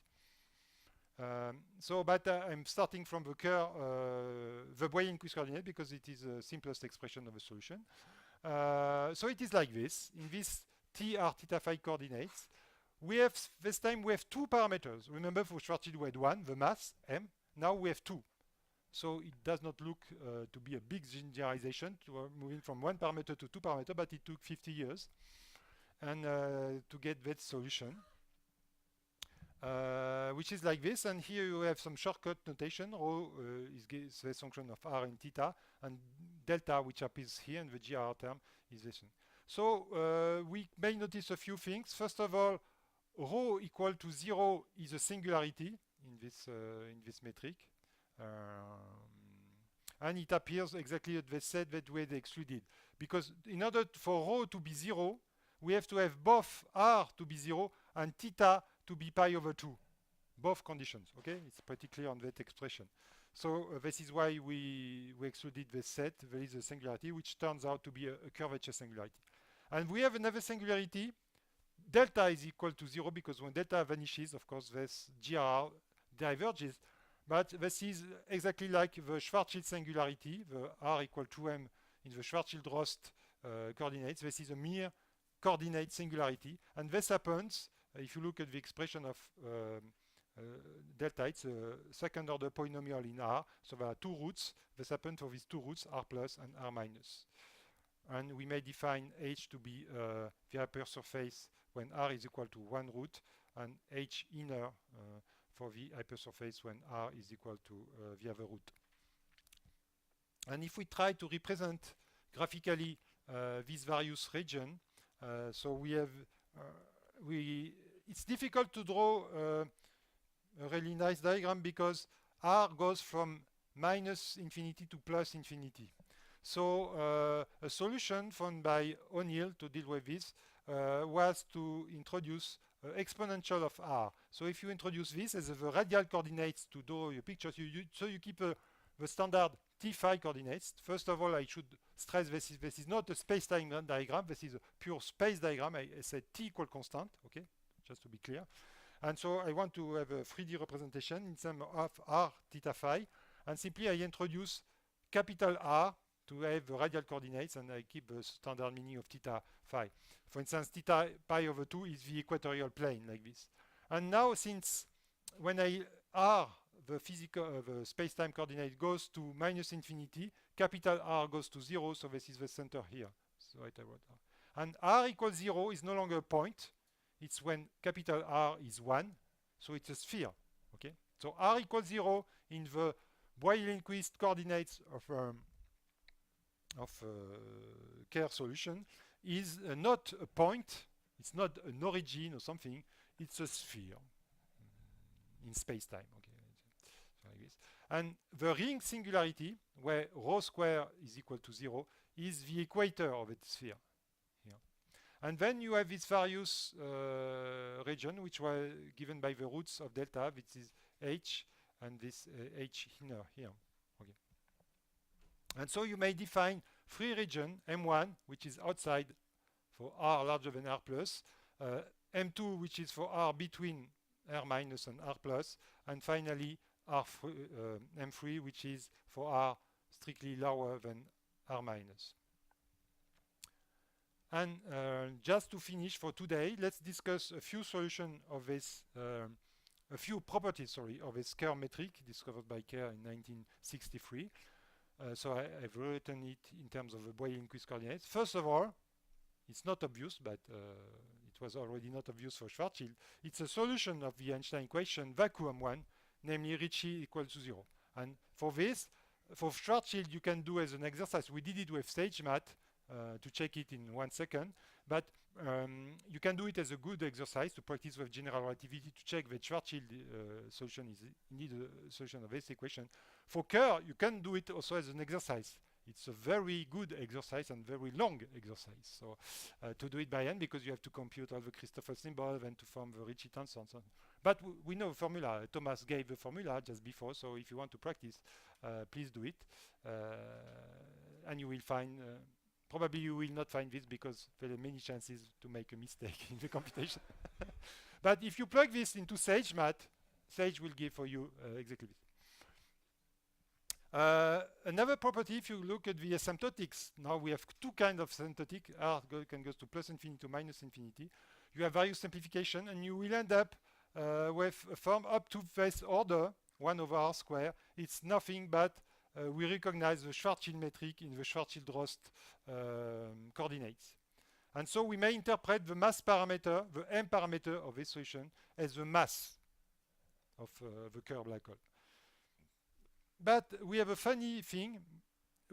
But I'm starting from the Kerr, the Boyle-Lindquist coordinate, because it is the simplest expression of a solution. So it is like this. In this t r theta phi coordinates, we have this time we have 2 parameters. Remember, for Schwarzschild we had 1, the mass m. Now we have 2. So it does not look to be a big generalization, to moving from 1 parameter to 2 parameter, but it took 50 years and to get that solution, which is like this. And here you have some shortcut notation. Rho is the function of r and theta, and delta, which appears here in the GR term, is this one. So we may notice a few things. First of all, rho equal to 0 is a singularity in this metric. And it appears exactly as they said that we had excluded. Because in order for rho to be 0, we have to have both r to be 0 and theta to be pi over 2. Both conditions, okay? It's pretty clear on that expression. So this is why we excluded this set. There is a singularity which turns out to be a curvature singularity. And we have another singularity. Delta is equal to 0 because when delta vanishes, of course, this GR diverges. But this is exactly like the Schwarzschild singularity, the r equal to m in the Schwarzschild-Rost coordinates. This is a mere coordinate singularity. And this happens, if you look at the expression of delta, it's a second order polynomial in R. So there are 2 roots. This happens for these 2 roots, R plus and R minus. And we may define H to be the hypersurface when R is equal to 1 root, and H inner for the hypersurface when R is equal to the other root. And if we try to represent graphically these various regions, so we have, it's difficult to draw a really nice diagram because R goes from minus infinity to plus infinity. So a solution found by O'Neill to deal with this was to introduce exponential of R. So if you introduce this as the radial coordinates to draw your pictures, so you keep the standard T phi coordinates. First of all, I should stress this is not a space-time diagram. This is a pure space diagram. I said T equal constant, okay, just to be clear. And so I want to have a 3D representation in terms of R theta phi. And simply I introduce capital R to have the radial coordinates, and I keep the standard meaning of theta phi. For instance, theta pi over 2 is the equatorial plane, like this. And now, since when R, the physical, the space-time coordinate goes to minus infinity, capital R goes to 0, so this is the center here. So right, I wrote R. And r equals 0 is no longer a point. It's when capital R is 1. So it's a sphere. Okay. So r equals 0 in the Boyle-Lindquist coordinates of Kerr solution is not a point. It's not an origin or something. It's a sphere in space-time. Okay. So like this. And the ring singularity, where rho square is equal to 0, is the equator of a sphere. Here. And then you have these various region, which were given by the roots of delta, which is h, and this h inner here. Okay. And so you may define three regions, M1, which is outside for R larger than R plus, M2, which is for R between R minus and R plus, and finally M3, which is for R strictly lower than R minus. And just to finish for today, let's discuss a few solutions of this, a few properties, sorry, of this Kerr metric discovered by Kerr in 1963. So I've written it in terms of the Boyle-Lindquist coordinates. First of all, it's not obvious, but it was already not obvious for Schwarzschild. It's a solution of the Einstein equation, vacuum one, namely Ricci equals to 0. And for this, for Schwarzschild, you can do as an exercise. We did it with StageMath to check it in 1 second, but you can do it as a good exercise to practice with general relativity to check that Schwarzschild solution is indeed a solution of this equation. For Kerr, you can do it also as an exercise. It's a very good exercise and very long exercise. So to do it by hand, because you have to compute all the Christoffel symbol and to form the Ricci tensor and so on. But we know the formula. Thomas gave the formula just before, so if you want to practice, please do it. And you will find, probably you will not find this because there are many chances to make a mistake in the computation. But if you plug this into SageMath, Sage will give for you exactly this. Another property, if you look at the asymptotics, now we have two kinds of asymptotic. R can go to plus infinity to minus infinity. You have various simplification, and you will end up with a form up to this order, 1 over R square. It's nothing but we recognize the Schwarzschild metric in the Schwarzschild-Drost coordinates. And so we may interpret the mass parameter, the M parameter of this solution, as the mass of the Kerr black hole. But we have a funny thing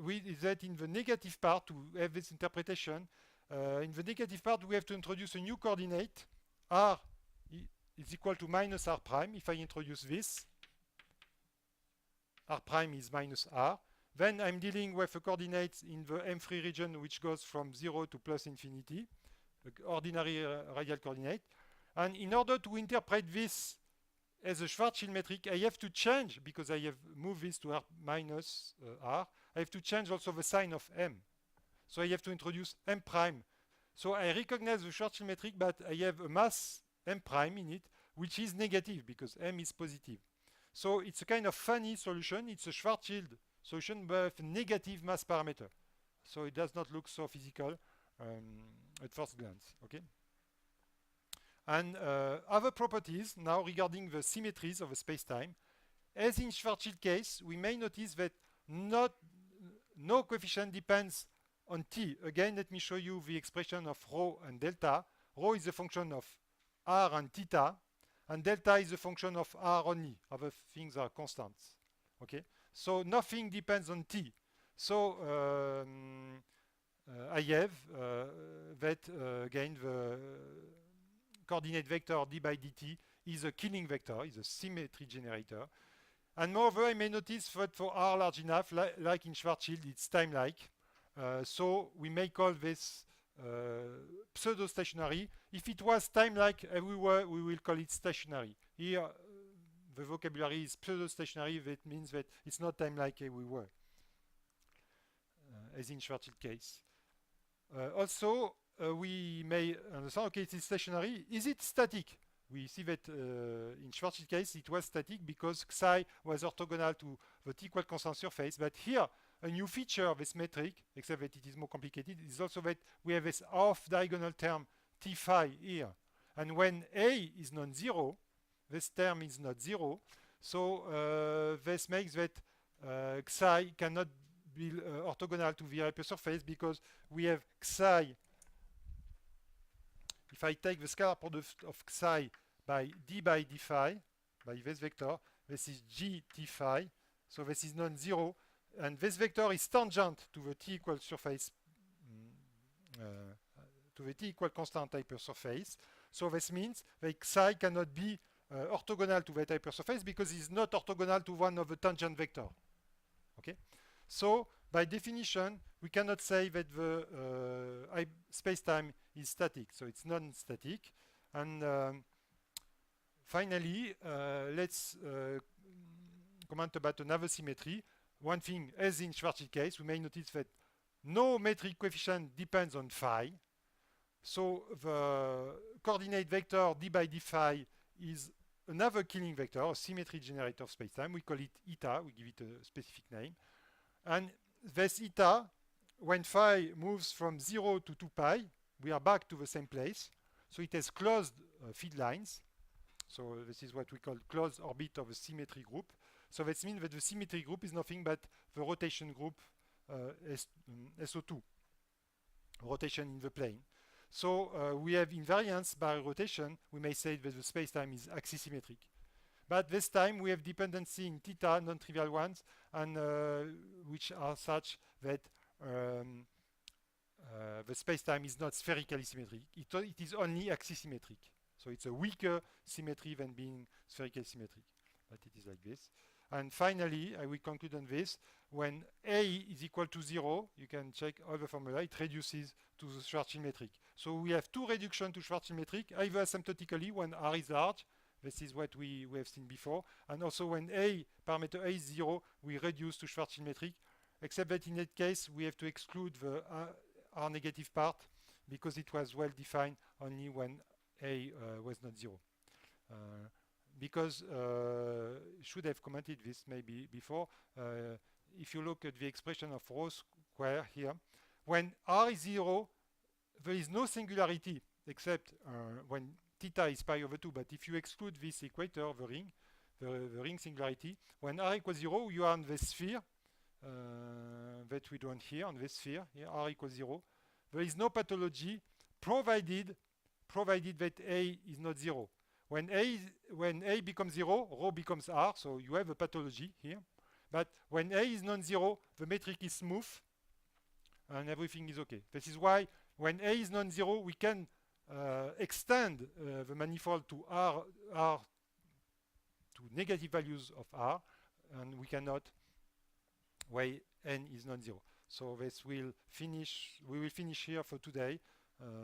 is that in the negative part, to have this interpretation, in the negative part, we have to introduce a new coordinate. R is equal to minus R prime. If I introduce this, R prime is minus R. Then I'm dealing with a coordinate in the M3 region, which goes from 0 to plus infinity, ordinary radial coordinate. And in order to interpret this as a Schwarzschild metric, I have to change, because I have moved this to R minus R, I have to change also the sign of M. So I have to introduce M prime. So I recognize the Schwarzschild metric, but I have a mass M prime in it, which is negative, because M is positive. So it's a kind of funny solution. It's a Schwarzschild solution, but negative mass parameter. So it does not look so physical at first glance. Okay. And other properties now regarding the symmetries of a space-time. As in Schwarzschild case, we may notice that no coefficient depends on t. Again, let me show you the expression of rho and delta. Rho is a function of r and theta, and delta is a function of r only. Other things are constants. Okay, so nothing depends on t. So I have that again the coordinate vector d by dt is a killing vector, is a symmetry generator. And moreover, I may notice that for r large enough, like in Schwarzschild, it's time-like. So we may call this pseudo-stationary. If it was time-like everywhere, we will call it stationary. Here, the vocabulary is pseudo-stationary. That means that it's not time-like everywhere, as in Schwarzschild case. Also, we may understand, okay, it's stationary. Is it static? We see that in Schwarzschild case, it was static because psi was orthogonal to the t-equal constant surface. But here, a new feature of this metric, except that it is more complicated, is also that we have this off-diagonal term t phi here. And when A is non-zero, this term is not zero. So this makes that psi cannot be orthogonal to the hypersurface because we have psi if I take the scalar product of psi by d phi, by this vector, this is g t phi, so this is non-zero, and this vector is tangent to the t equal surface, to the t equal constant hypersurface. So this means that psi cannot be orthogonal to that hypersurface because it's not orthogonal to one of the tangent vector. Okay, so by definition, we cannot say that the space-time is static, so it's non-static. And finally, let's comment about another symmetry. One thing, as in Schwarzschild case, we may notice that no metric coefficient depends on phi. So the coordinate vector d by d phi is another Killing vector, a symmetry generator of spacetime. We call it eta, we give it a specific name. And this eta, when phi moves from 0 to 2 pi, we are back to the same place. So it has closed feed lines. So this is what we call closed orbit of a symmetry group. So that means that the symmetry group is nothing but the rotation group SO2, rotation in the plane. So we have invariance by rotation. We may say that the space-time is axisymmetric. But this time we have dependency in theta, non-trivial ones, and which are such that the space-time is not spherically symmetric. It is only axisymmetric. So it's a weaker symmetry than being spherically symmetric. But it is like this. And finally, I will conclude on this. When A is equal to 0, you can check all the formula, it reduces to the Schwarzschild metric. So we have two reductions to Schwarzschild metric, either asymptotically when R is large, this is what we have seen before, and also when parameter A is 0, we reduce to Schwarzschild metric, except that in that case, we have to exclude the R negative part because it was well defined only when A was not 0. Because should have commented this maybe before. If you look at the expression of rho square here, when R is 0, there is no singularity except when theta is pi over 2. But if you exclude this equator, the ring singularity, when R equals 0, you are on the sphere that we drawn here, on this sphere, here R equals 0. There is no pathology provided that A is not 0. When A becomes 0, rho becomes R, so you have a pathology here. But when A is non-zero, the metric is smooth and everything is okay. This is why when A is non-zero, we can extend the manifold to R to negative values of R, and we cannot when n is non-zero. So this will finish. We will finish here for today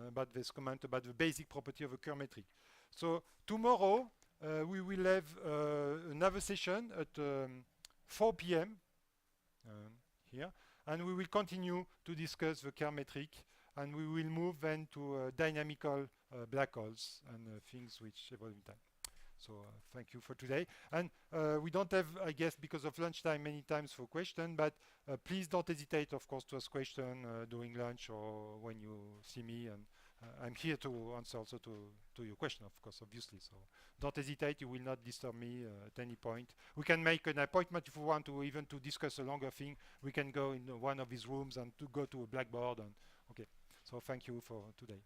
about this comment about the basic property of a Kerr metric. So tomorrow we will have another session at 4 p.m. Here, and we will continue to discuss the Kerr metric, and we will move then to dynamical black holes and things which evolve in time. So thank you for today. And we don't have, I guess, because of lunchtime many times for question, but please don't hesitate, of course, to ask question during lunch or when you see me. And I'm here to answer also to your question, of course, obviously. So don't hesitate. You will not disturb me at any point. We can make an appointment if we want to, even to discuss a longer thing. We can go in one of these rooms and to go to a blackboard. And okay. So thank you for today.